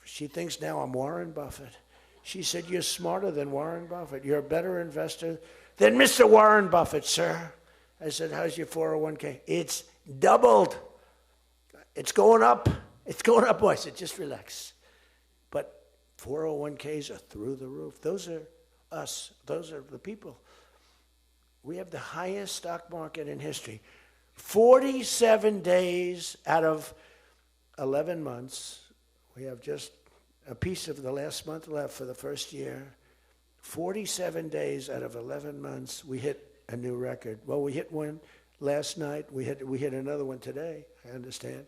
she thinks now I'm Warren Buffett. She said, you're smarter than Warren Buffett. You're a better investor than Mr. Warren Buffett, sir. I said, how's your 401k? It's doubled. It's going up. It's going up. I said, just relax. But 401ks are through the roof. Those are us. Those are the people. We have the highest stock market in history. 47 days out of 11 months. We have just a piece of the last month left for the first year. 47 days out of 11 months, we hit a new record. Well, we hit one last night. We hit another one today, I understand.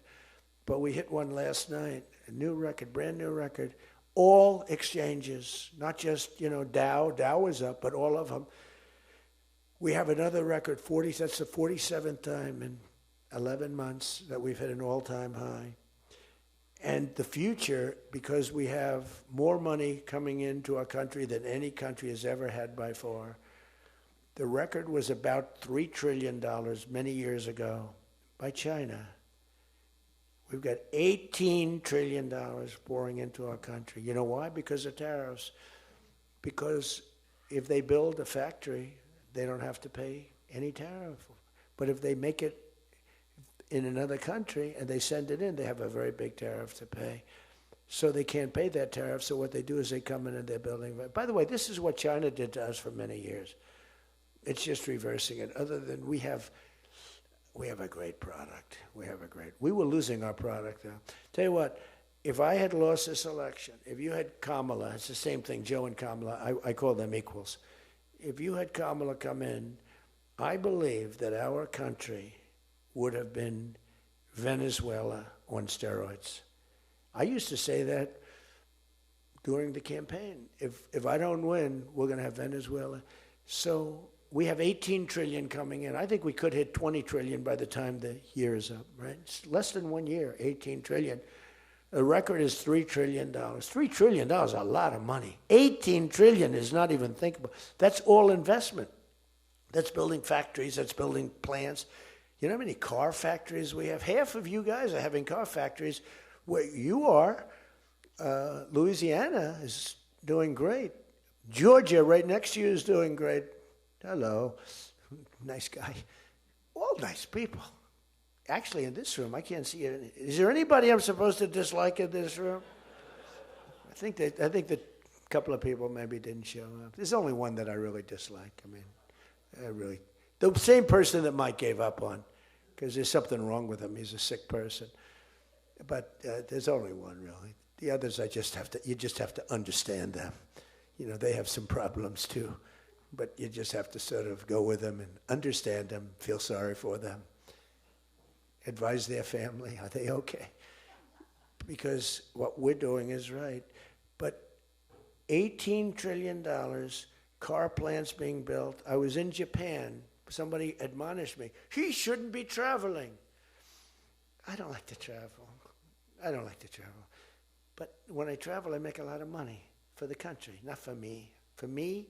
But we hit one last night, a new record, brand new record. All exchanges, not just, Dow. Dow was up, but all of them. We have another record, that's the 47th time in 11 months that we've hit an all-time high. And the future, because we have more money coming into our country than any country has ever had by far. The record was about $3 trillion many years ago by China. We've got $18 trillion pouring into our country. You know why? Because of tariffs. Because if they build a factory, they don't have to pay any tariff. But if they make it in another country and they send it in, they have a very big tariff to pay. So they can't pay that tariff, so what they do is they come in and they're building. By the way, this is what China did to us for many years. It's just reversing it. Other than we have a great product. We were losing our product though. Tell you what, if I had lost this election, if you had Kamala, it's the same thing, Joe and Kamala, I call them equals. If you had Kamala come in, I believe that our country would have been Venezuela on steroids. I used to say that during the campaign. If I don't win, we're going to have Venezuela. So we have 18 trillion coming in. I think we could hit 20 trillion by the time the year is up, right? It's less than 1 year, 18 trillion. The record is $3 trillion. $3 trillion is a lot of money. 18 trillion is not even thinkable. That's all investment. That's building factories, that's building plants. You know how many car factories we have? Half of you guys are having car factories. Where you are, Louisiana is doing great. Georgia, right next to you, is doing great. Hello, nice guy. All nice people. Actually, in this room, I can't see it. Is there anybody I'm supposed to dislike in this room? I think that a couple of people maybe didn't show up. There's only one that I really dislike. The same person that Mike gave up on, because there's something wrong with him. He's a sick person. But there's only one, really. The others, you just have to understand them. They have some problems too. But you just have to sort of go with them and understand them, feel sorry for them. Advise their family, are they okay? Because what we're doing is right. But $18 trillion, car plants being built. I was in Japan. Somebody admonished me. He shouldn't be traveling. I don't like to travel. But when I travel, I make a lot of money for the country, not for me. For me,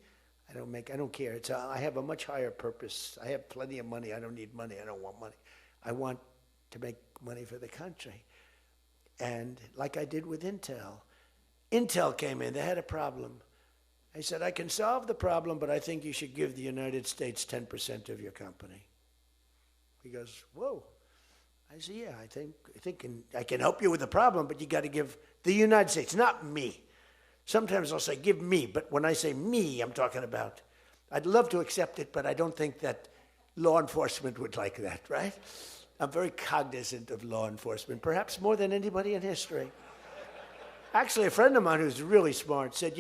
I don't care. I have a much higher purpose. I have plenty of money. I don't need money. I don't want money. I want to make money for the country. And like I did with Intel. Intel came in. They had a problem. I said, I can solve the problem, but I think you should give the United States 10% of your company. He goes, whoa. I said, yeah, I think I can help you with the problem, but you got to give the United States, not me. Sometimes I'll say, give me, but when I say me, I'm talking about, I'd love to accept it, but I don't think that law enforcement would like that, right? I'm very cognizant of law enforcement, perhaps more than anybody in history. Actually, a friend of mine who's really smart said,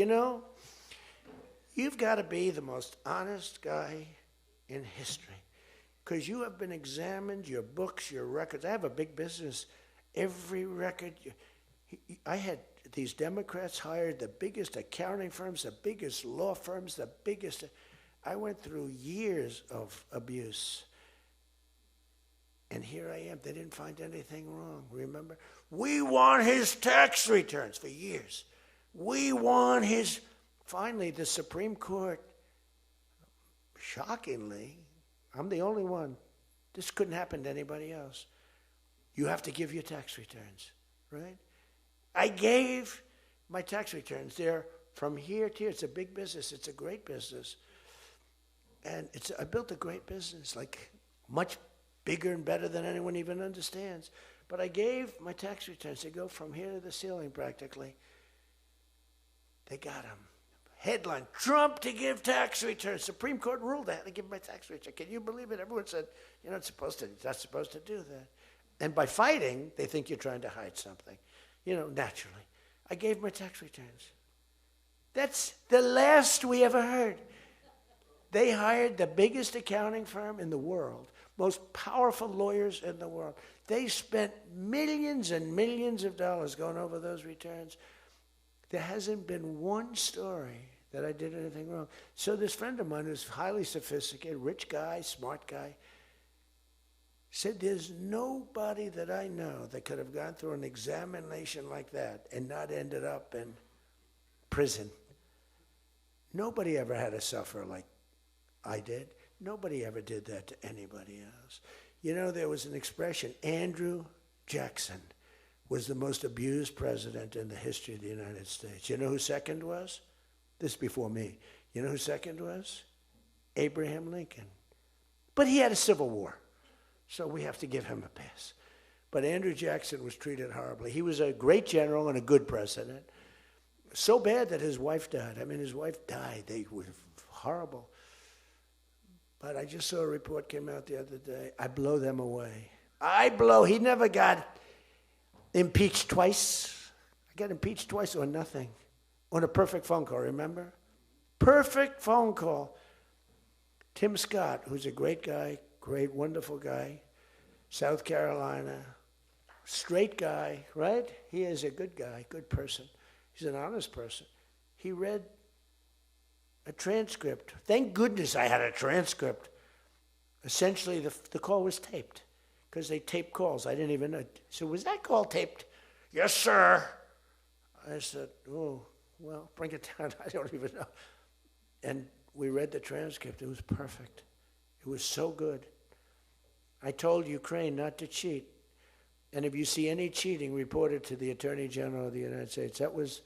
you've got to be the most honest guy in history because you have been examined, your books, your records. I have a big business. Every record, I had these Democrats hired the biggest accounting firms, the biggest law firms, the biggest. I went through years of abuse. And here I am. They didn't find anything wrong, remember? We want his tax returns for years. We want his... Finally, the Supreme Court, shockingly, I'm the only one. This couldn't happen to anybody else. You have to give your tax returns, right? I gave my tax returns. They're from here to here. It's a big business. It's a great business. And I built a great business, like much bigger and better than anyone even understands. But I gave my tax returns. They go from here to the ceiling practically. They got them. Headline, Trump to give tax returns. Supreme Court ruled I had to give my tax return. Can you believe it? Everyone said, you're not supposed to do that. And by fighting, they think you're trying to hide something. Naturally. I gave my tax returns. That's the last we ever heard. They hired the biggest accounting firm in the world, most powerful lawyers in the world. They spent millions and millions of dollars going over those returns. There hasn't been one story that I did anything wrong. So this friend of mine who's highly sophisticated, rich guy, smart guy, said there's nobody that I know that could have gone through an examination like that and not ended up in prison. Nobody ever had to suffer like I did. Nobody ever did that to anybody else. There was an expression, Andrew Jackson was the most abused president in the history of the United States. You know who second was? This is before me. You know who second was? Abraham Lincoln. But he had a civil war, so we have to give him a pass. But Andrew Jackson was treated horribly. He was a great general and a good president. So bad that his wife died. His wife died. They were horrible. But I just saw a report came out the other day. I blow them away. He never got impeached twice. I got impeached twice on nothing. On a perfect phone call, remember? Perfect phone call. Tim Scott, who's a great guy, great, wonderful guy, South Carolina, straight guy, right? He is a good guy, good person. He's an honest person. He read a transcript. Thank goodness I had a transcript. Essentially, the call was taped because they tape calls. I didn't even know. So was that call taped? Yes, sir. I said, oh, well, bring it down. I don't even know. And we read the transcript. It was perfect. It was so good. I told Ukraine not to cheat. And if you see any cheating, report it to the Attorney General of the United States. That was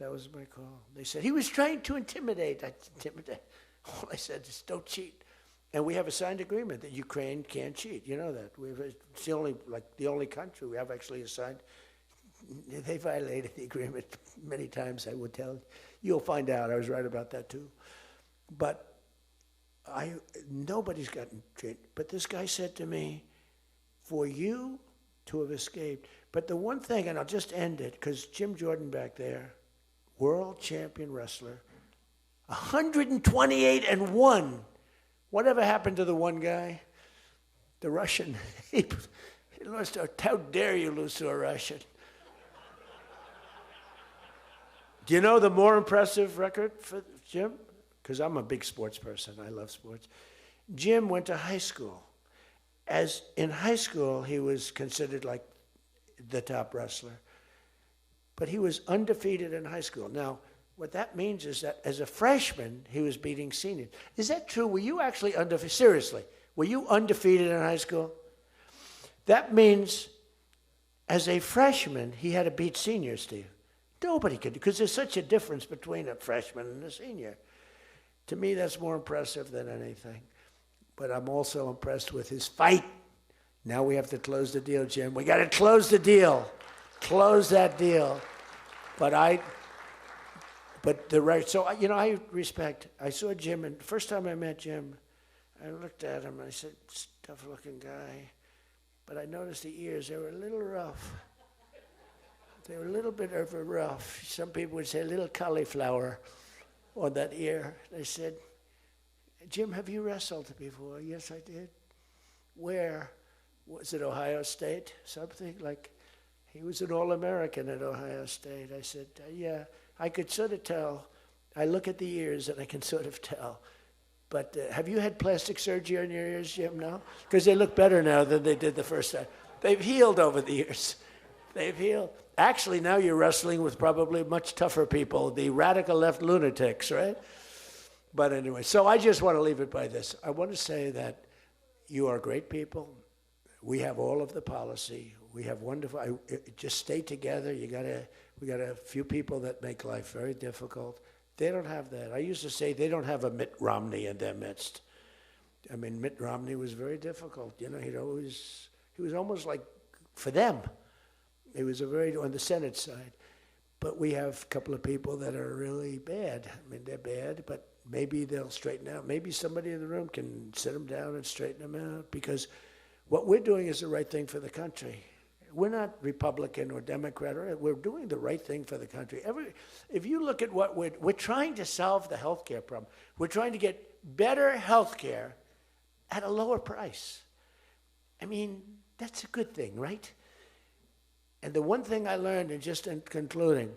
my call. They said, he was trying to intimidate. All I said is, don't cheat. And we have a signed agreement that Ukraine can't cheat. You know that. It's the only country we have actually signed. They violated the agreement many times, I would tell you. You'll find out. I was right about that too. But nobody's gotten cheated. But this guy said to me, for you to have escaped. But the one thing, and I'll just end it, because Jim Jordan back there, world champion wrestler, 128-1. Whatever happened to the one guy? The Russian. He lost to, how dare you lose to a Russian? Do you know the more impressive record for Jim? Because I'm a big sports person. I love sports. Jim went to high school. As in high school, he was considered like the top wrestler. But he was undefeated in high school. Now, what that means is that as a freshman, he was beating seniors. Is that true? Were you actually undefeated? Seriously, were you undefeated in high school? That means as a freshman, he had to beat seniors, Steve. Nobody could, because there's such a difference between a freshman and a senior. To me, that's more impressive than anything. But I'm also impressed with his fight. Now we have to close the deal, Jim. We got to close the deal. Close that deal. So, I respect. I saw Jim, and the first time I met Jim, I looked at him, and I said, tough-looking guy. But I noticed the ears, they were a little rough. They were a little bit of a rough. Some people would say a little cauliflower on that ear. They said, Jim, have you wrestled before? Yes, I did. Where? Was it Ohio State? Something like, He was an All-American at Ohio State. I said, yeah, I could sort of tell. I look at the ears and I can sort of tell. But have you had plastic surgery on your ears, Jim, now? Because they look better now than they did the first time. They've healed over the years. They've healed. Actually, now you're wrestling with probably much tougher people, the radical left lunatics, right? But anyway, so I just want to leave it by this. I want to say that you are great people. We have all of the policy. We have wonderful. Just stay together. We got a few people that make life very difficult. They don't have that. I used to say they don't have a Mitt Romney in their midst. I mean, Mitt Romney was very difficult. You know, he was almost like for them. He was on the Senate side. But we have a couple of people that are really bad. I mean, they're bad, but maybe they'll straighten out. Maybe somebody in the room can sit them down and straighten them out, because what we're doing is the right thing for the country. We're not Republican or Democrat. We're doing the right thing for the country. If you look at what we're trying to solve the health care problem. We're trying to get better health care at a lower price. I mean, that's a good thing, right? And the one thing I learned, and just in concluding,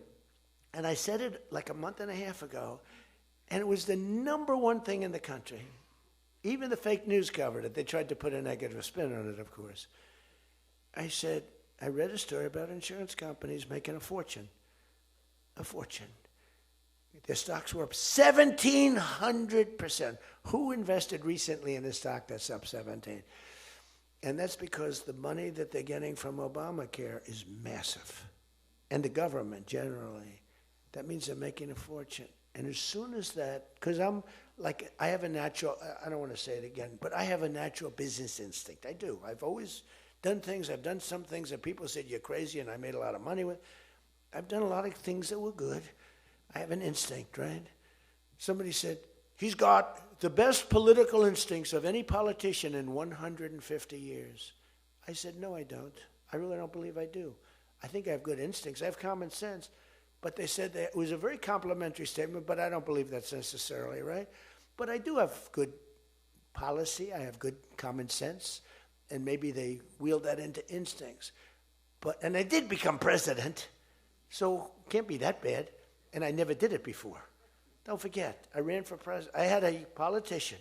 and I said it like a month and a half ago, and it was the number one thing in the country. Even the fake news covered it. They tried to put a negative spin on it, of course. I said, I read a story about insurance companies making a fortune. A fortune. Their stocks were up 1,700%. Who invested recently in a stock that's up 17? And that's because the money that they're getting from Obamacare is massive. And the government generally. That means they're making a fortune. And as soon as that, because I have a natural, I don't want to say it again, but I have a natural business instinct. I do. I've always done things. I've done some things that people said you're crazy and I made a lot of money with. I've done a lot of things that were good. I have an instinct, right? Somebody said, he's got the best political instincts of any politician in 150 years. I said, no, I don't. I really don't believe I do. I think I have good instincts. I have common sense. But they said that it was a very complimentary statement, but I don't believe that's necessarily right. But I do have good policy. I have good common sense. And maybe they wheeled that into instincts. And I did become president, so can't be that bad. And I never did it before. Don't forget, I ran for president. I had a politician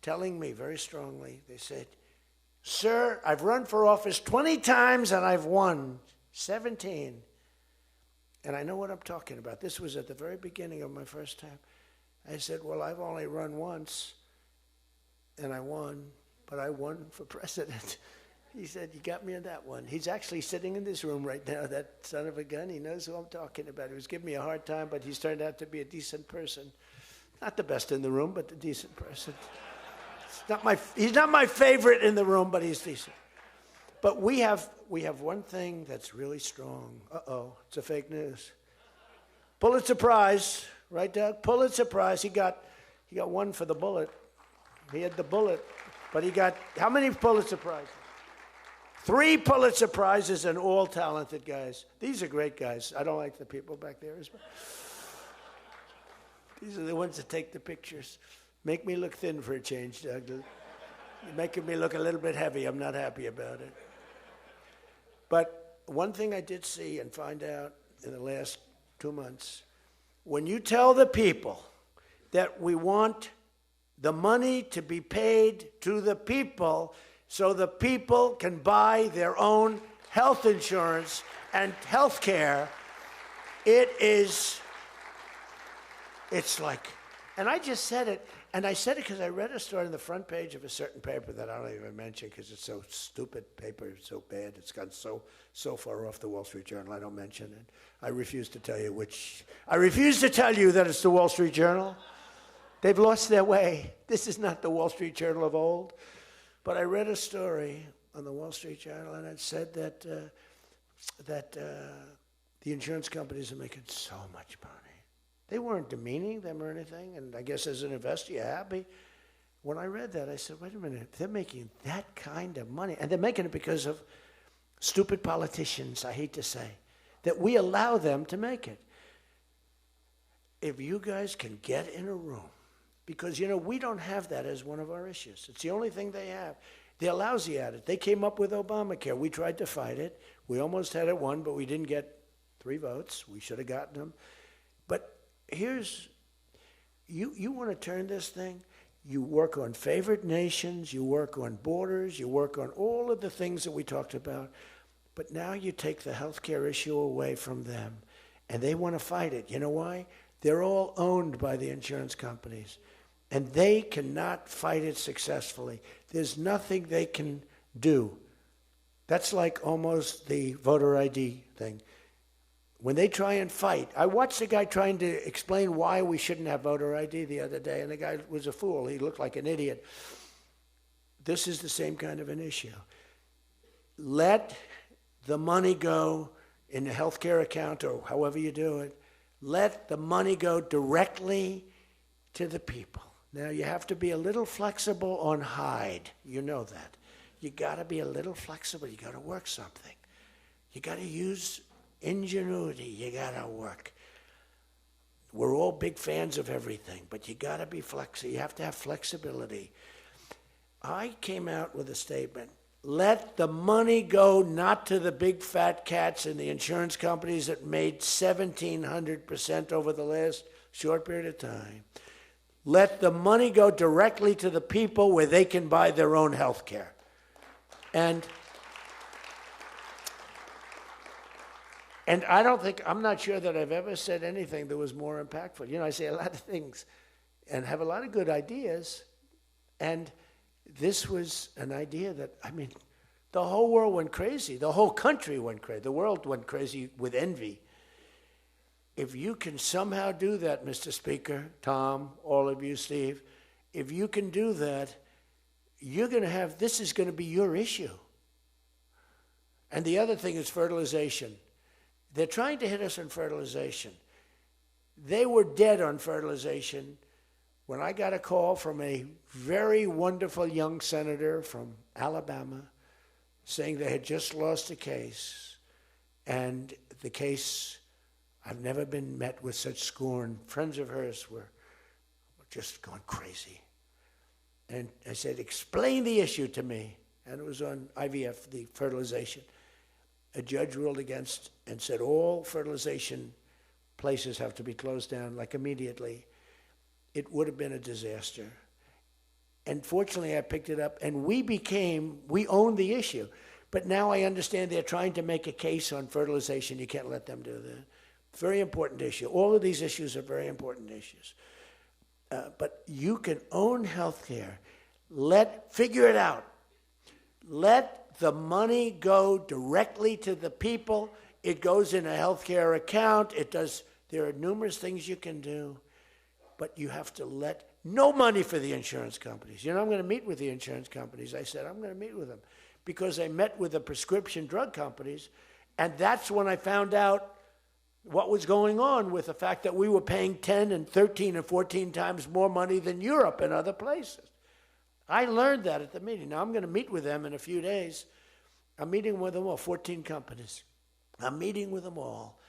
telling me very strongly, they said, sir, I've run for office 20 times and I've won 17. And I know what I'm talking about. This was at the very beginning of my first time. I said, well, I've only run once, and I won, but I won for president. He said, you got me on that one. He's actually sitting in this room right now, that son of a gun. He knows who I'm talking about. He was giving me a hard time, but he's turned out to be a decent person. Not the best in the room, but a decent person. He's not my favorite in the room, but he's decent. But we have one thing that's really strong. Uh-oh, it's a fake news. Pulitzer Prize, right, Doug? Pulitzer Prize. He got one for the bullet. He had the bullet, but he got how many Pulitzer Prizes? 3 Pulitzer Prizes, and all talented guys. These are great guys. I don't like the people back there as well. These are the ones that take the pictures. Make me look thin for a change, Doug. You're making me look a little bit heavy. I'm not happy about it. But one thing I did see and find out in the last 2 months, when you tell the people that we want the money to be paid to the people so the people can buy their own health insurance and health care, it's like, and I just said it, and I said it because I read a story on the front page of a certain paper that I don't even mention because it's so stupid paper, it's so bad, it's gone so far off the Wall Street Journal, I don't mention it. I refuse to tell you that it's the Wall Street Journal. They've lost their way. This is not the Wall Street Journal of old. But I read a story on the Wall Street Journal, and it said that the insurance companies are making so much money. They weren't demeaning them or anything, and I guess as an investor, you're happy. When I read that, I said, wait a minute, they're making that kind of money, and they're making it because of stupid politicians, I hate to say, that we allow them to make it. If you guys can get in a room, because, we don't have that as one of our issues. It's the only thing they have. They're lousy at it. They came up with Obamacare. We tried to fight it. We almost had it won, but we didn't get 3 votes. We should have gotten them. But here's, you want to turn this thing? You work on favored nations, you work on borders, you work on all of the things that we talked about. But now you take the healthcare issue away from them, and they want to fight it. You know why? They're all owned by the insurance companies, and they cannot fight it successfully. There's nothing they can do. That's like almost the voter ID thing. When they try and fight, I watched a guy trying to explain why we shouldn't have voter ID the other day, and the guy was a fool. He looked like an idiot. This is the same kind of an issue. Let the money go in the healthcare account or however you do it. Let the money go directly to the people. Now, you have to be a little flexible on Hyde. You know that. You got to be a little flexible. You got to work something. You got to use ingenuity. You got to work. We're all big fans of everything, but you got to be flexible. You have to have flexibility. I came out with a statement. Let the money go not to the big fat cats in the insurance companies that made 1,700% over the last short period of time. Let the money go directly to the people where they can buy their own health care. And I'm not sure that I've ever said anything that was more impactful. You know, I say a lot of things and have a lot of good ideas. And this was an idea that, the whole world went crazy. The whole country went crazy. The world went crazy with envy. If you can somehow do that, Mr. Speaker, Tom, all of you, Steve, if you can do that, you're going to have, this is going to be your issue. And the other thing is fertilization. They're trying to hit us on fertilization. They were dead on fertilization when I got a call from a very wonderful young senator from Alabama saying they had just lost a case. And the case, I've never been met with such scorn. Friends of hers were just going crazy. And I said, explain the issue to me. And it was on IVF, the fertilization. A judge ruled against and said all fertilization places have to be closed down, like immediately. It would have been a disaster. And fortunately, I picked it up, and we owned the issue. But now I understand they're trying to make a case on fertilization. You can't let them do that. Very important issue. All of these issues are very important issues. But you can own health care. Figure it out. Let the money go directly to the people. It goes in a health care account. There are numerous things you can do. But you have to let no money for the insurance companies. You know, I'm going to meet with the insurance companies. I said, I'm going to meet with them. Because I met with the prescription drug companies, and that's when I found out what was going on with the fact that we were paying 10 and 13 and 14 times more money than Europe and other places. I learned that at the meeting. Now, I'm going to meet with them in a few days. I'm meeting with them all, 14 companies. I'm meeting with them all.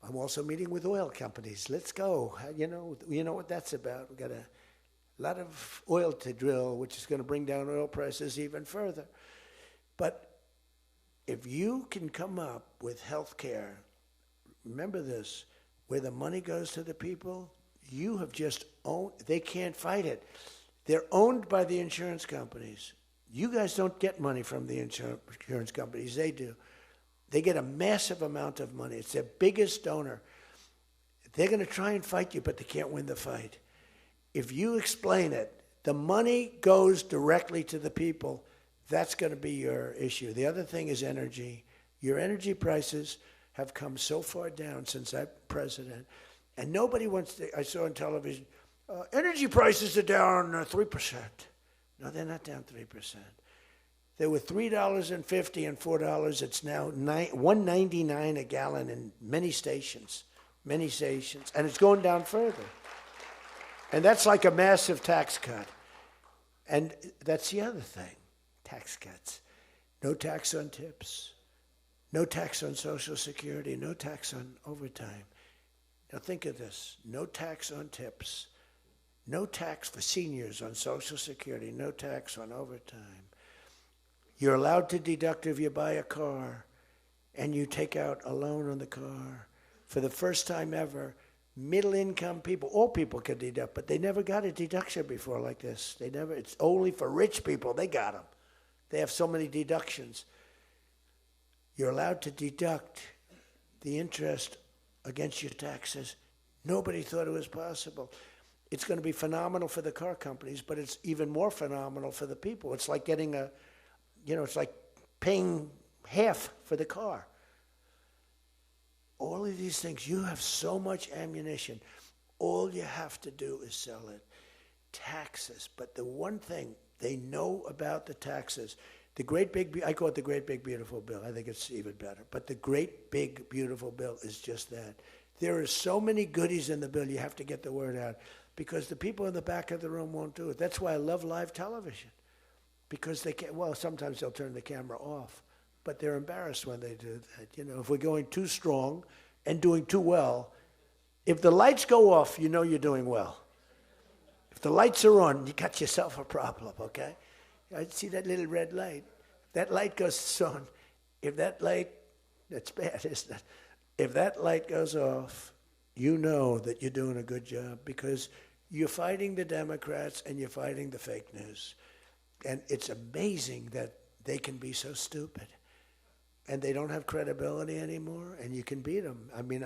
I'm also meeting with oil companies. Let's go. You know what that's about. We've got a lot of oil to drill, which is going to bring down oil prices even further. But if you can come up with health care, remember this, where the money goes to the people, you have just owned, they can't fight it. They're owned by the insurance companies. You guys don't get money from the insurance companies. They do. They get a massive amount of money. It's their biggest donor. They're going to try and fight you, but they can't win the fight. If you explain it, the money goes directly to the people. That's going to be your issue. The other thing is energy. Your energy prices have come so far down since I'm president, and nobody wants to. I saw on television, energy prices are down 3%. No, they're not down 3%. They were $3.50 and $4. It's now $1.99 a gallon in many stations, and it's going down further. And that's like a massive tax cut. And that's the other thing, tax cuts. No tax on tips, no tax on Social Security, no tax on overtime. Now think of this, no tax on tips, no tax for seniors on Social Security, no tax on overtime. You're allowed to deduct if you buy a car and you take out a loan on the car. For the first time ever, middle-income people, all people can deduct, but they never got a deduction before like this. It's only for rich people. They got them. They have so many deductions. You're allowed to deduct the interest against your taxes. Nobody thought it was possible. It's going to be phenomenal for the car companies, but it's even more phenomenal for the people. It's like getting it's like paying half for the car. All of these things, you have so much ammunition. All you have to do is sell it. Taxes. But the one thing they know about the taxes, I call it the great big beautiful bill. I think it's even better. But the great big beautiful bill is just that. There are so many goodies in the bill, you have to get the word out. Because the people in the back of the room won't do it. That's why I love live television. Because they can't, sometimes they'll turn the camera off. But they're embarrassed when they do that. If we're going too strong and doing too well, if the lights go off, you know you're doing well. If the lights are on, you got yourself a problem, okay? I see that little red light. That light goes on. If that light, that's bad, isn't it? If that light goes off, you know that you're doing a good job because you're fighting the Democrats and you're fighting the fake news. And it's amazing that they can be so stupid. And they don't have credibility anymore, and you can beat them. I mean,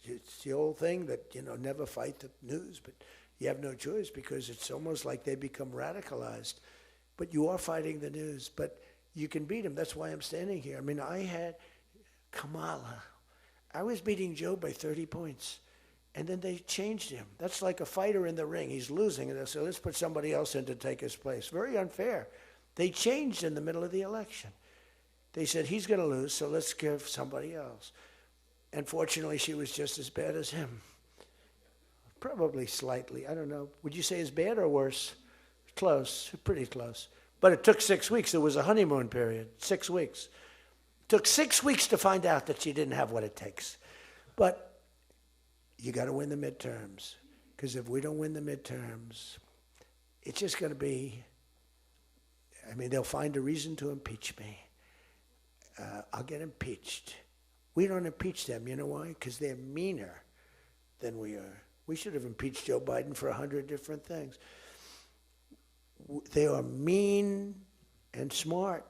it's the old thing that, never fight the news, but you have no choice because it's almost like they become radicalized. But you are fighting the news, but you can beat them. That's why I'm standing here. I mean, I had Kamala. I was beating Joe by 30 points, and then they changed him. That's like a fighter in the ring. He's losing, and they said, let's put somebody else in to take his place. Very unfair. They changed in the middle of the election. They said, he's going to lose, so let's give somebody else. And fortunately, she was just as bad as him. Probably slightly. I don't know. Would you say as bad or worse? Close. Pretty close. But it took 6 weeks. There was a honeymoon period. 6 weeks. It took 6 weeks to find out that she didn't have what it takes. But you got to win the midterms. Because if we don't win the midterms, it's just going to be, they'll find a reason to impeach me. I'll get impeached. We don't impeach them. You know why? Because they're meaner than we are. We should have impeached Joe Biden for 100 different things. They are mean and smart.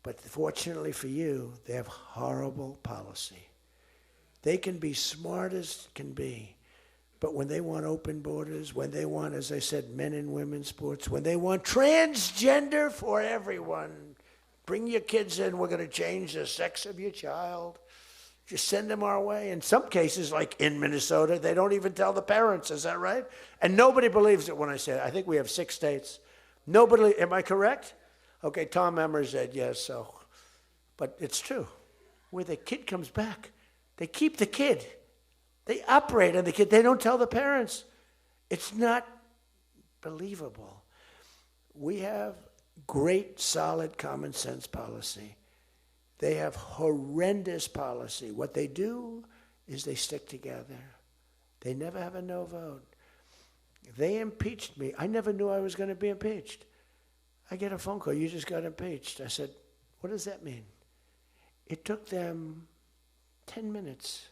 But fortunately for you, they have horrible policy. They can be smart as can be. But when they want open borders, when they want, as I said, men and women's sports, when they want transgender for everyone, bring your kids in, we're going to change the sex of your child. Just send them our way. In some cases, like in Minnesota, they don't even tell the parents. Is that right? And nobody believes it when I say it. I think we have 6 states. Nobody, am I correct? Okay, Tom Emmer said yes, so. But it's true. Where the kid comes back, they keep the kid. They operate on the kid. They don't tell the parents. It's not believable. We have great, solid, common sense policy. They have horrendous policy. What they do is they stick together. They never have a no vote. They impeached me. I never knew I was going to be impeached. I get a phone call, you just got impeached. I said, what does that mean? It took them 10 minutes.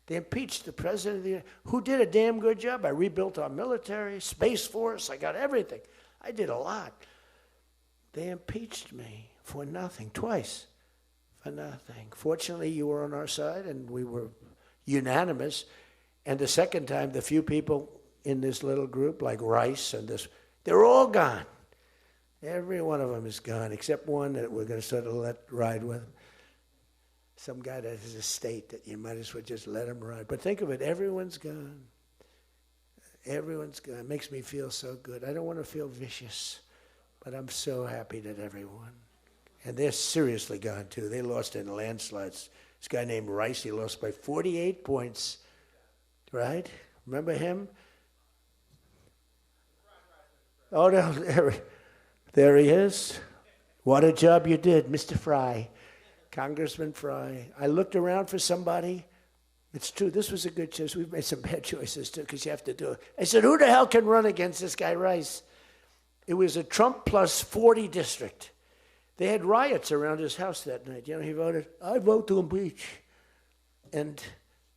They impeached the president of the, who did a damn good job. I rebuilt our military, Space Force, I got everything. I did a lot. They impeached me for nothing, twice, for nothing. Fortunately, you were on our side, and we were unanimous. And the second time, the few people in this little group, like Rice and this, they're all gone. Every one of them is gone, except one that we're going to sort of let ride with. Some guy that has a state that you might as well just let him ride. But think of it, everyone's gone. Everyone's gone. It makes me feel so good. I don't want to feel vicious, but I'm so happy that everyone. And they're seriously gone, too. They lost in landslides. This guy named Rice, he lost by 48 points. Right? Remember him? Oh, no, there he is. What a job you did, Mr. Fry. Congressman Fry. I looked around for somebody. It's true, this was a good choice. We've made some bad choices, too, because you have to do it. I said, who the hell can run against this guy Rice? It was a Trump plus 40 district. They had riots around his house that night. You know, he voted, I vote to impeach. And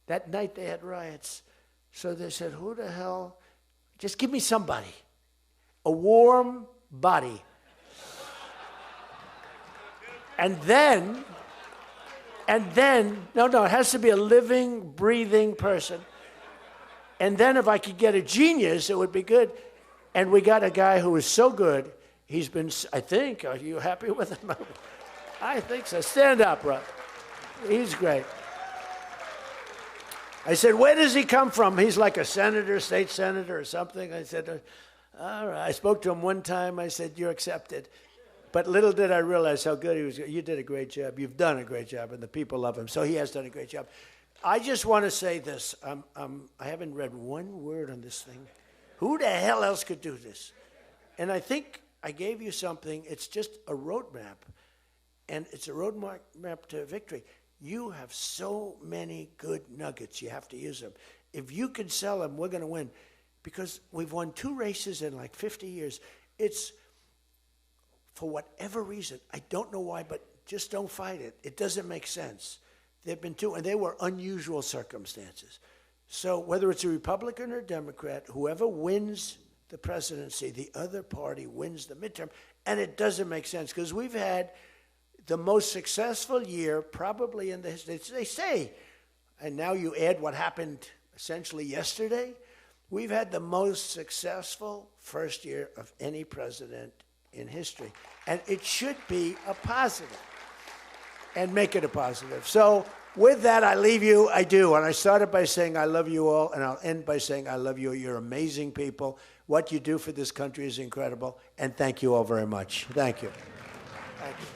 that night they had riots. So they said, who the hell? Just give me somebody. A warm body. And then, no, it has to be a living, breathing person. And then if I could get a genius, it would be good. And we got a guy who is so good. He's been, I think, are you happy with him? I think so. Stand up, bro. He's great. I said, where does he come from? He's like a senator, state senator or something. I said, all right. I spoke to him one time. I said, you're accepted. But little did I realize how good he was. You did a great job. You've done a great job, and the people love him. So he has done a great job. I just want to say this. I haven't read one word on this thing. Who the hell else could do this? And I think I gave you something. It's just a roadmap, and it's a roadmap to victory. You have so many good nuggets. You have to use them. If you can sell them, we're going to win, because we've won 2 races in like 50 years. It's, for whatever reason, I don't know why, but just don't fight it. It doesn't make sense. There have been 2, and they were unusual circumstances. So whether it's a Republican or Democrat, whoever wins the presidency, the other party wins the midterm, and it doesn't make sense, because we've had the most successful year probably in the history. They say, and now you add what happened essentially yesterday, we've had the most successful first year of any president in history. And it should be a positive, and make it a positive. So with that, I leave you. I do. And I started by saying I love you all, and I'll end by saying I love you. You're amazing people. What you do for this country is incredible, and thank you all very much. Thank you. Thank you.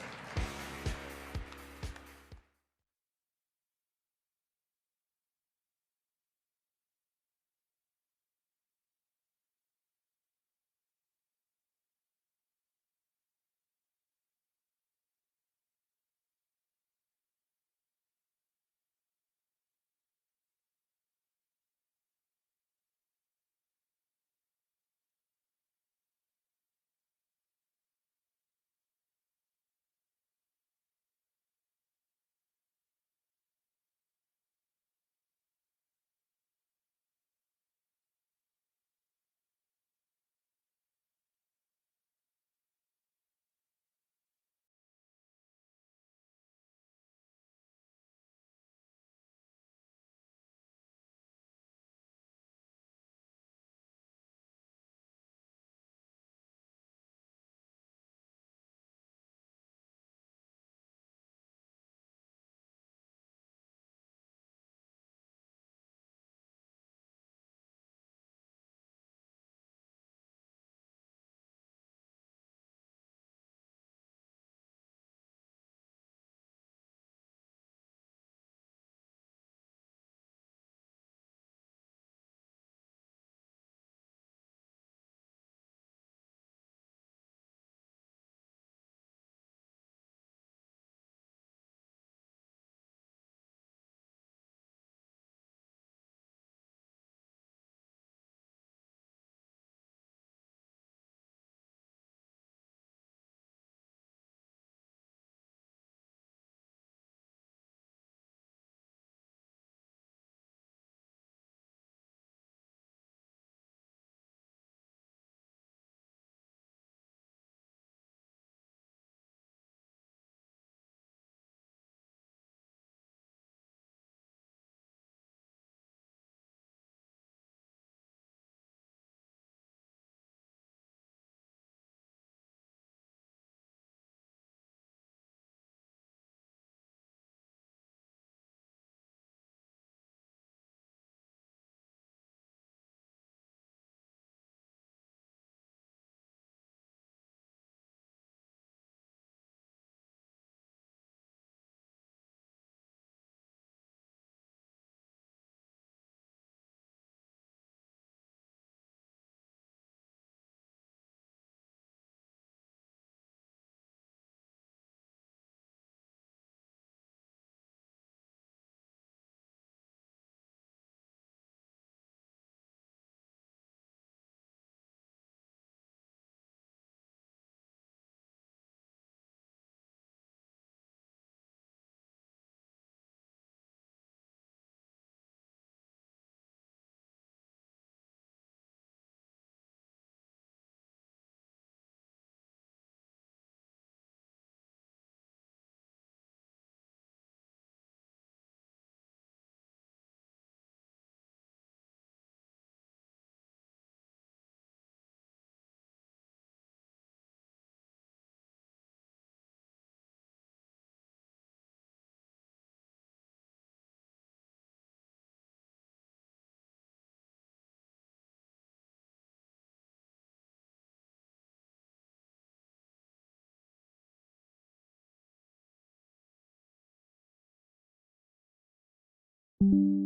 you.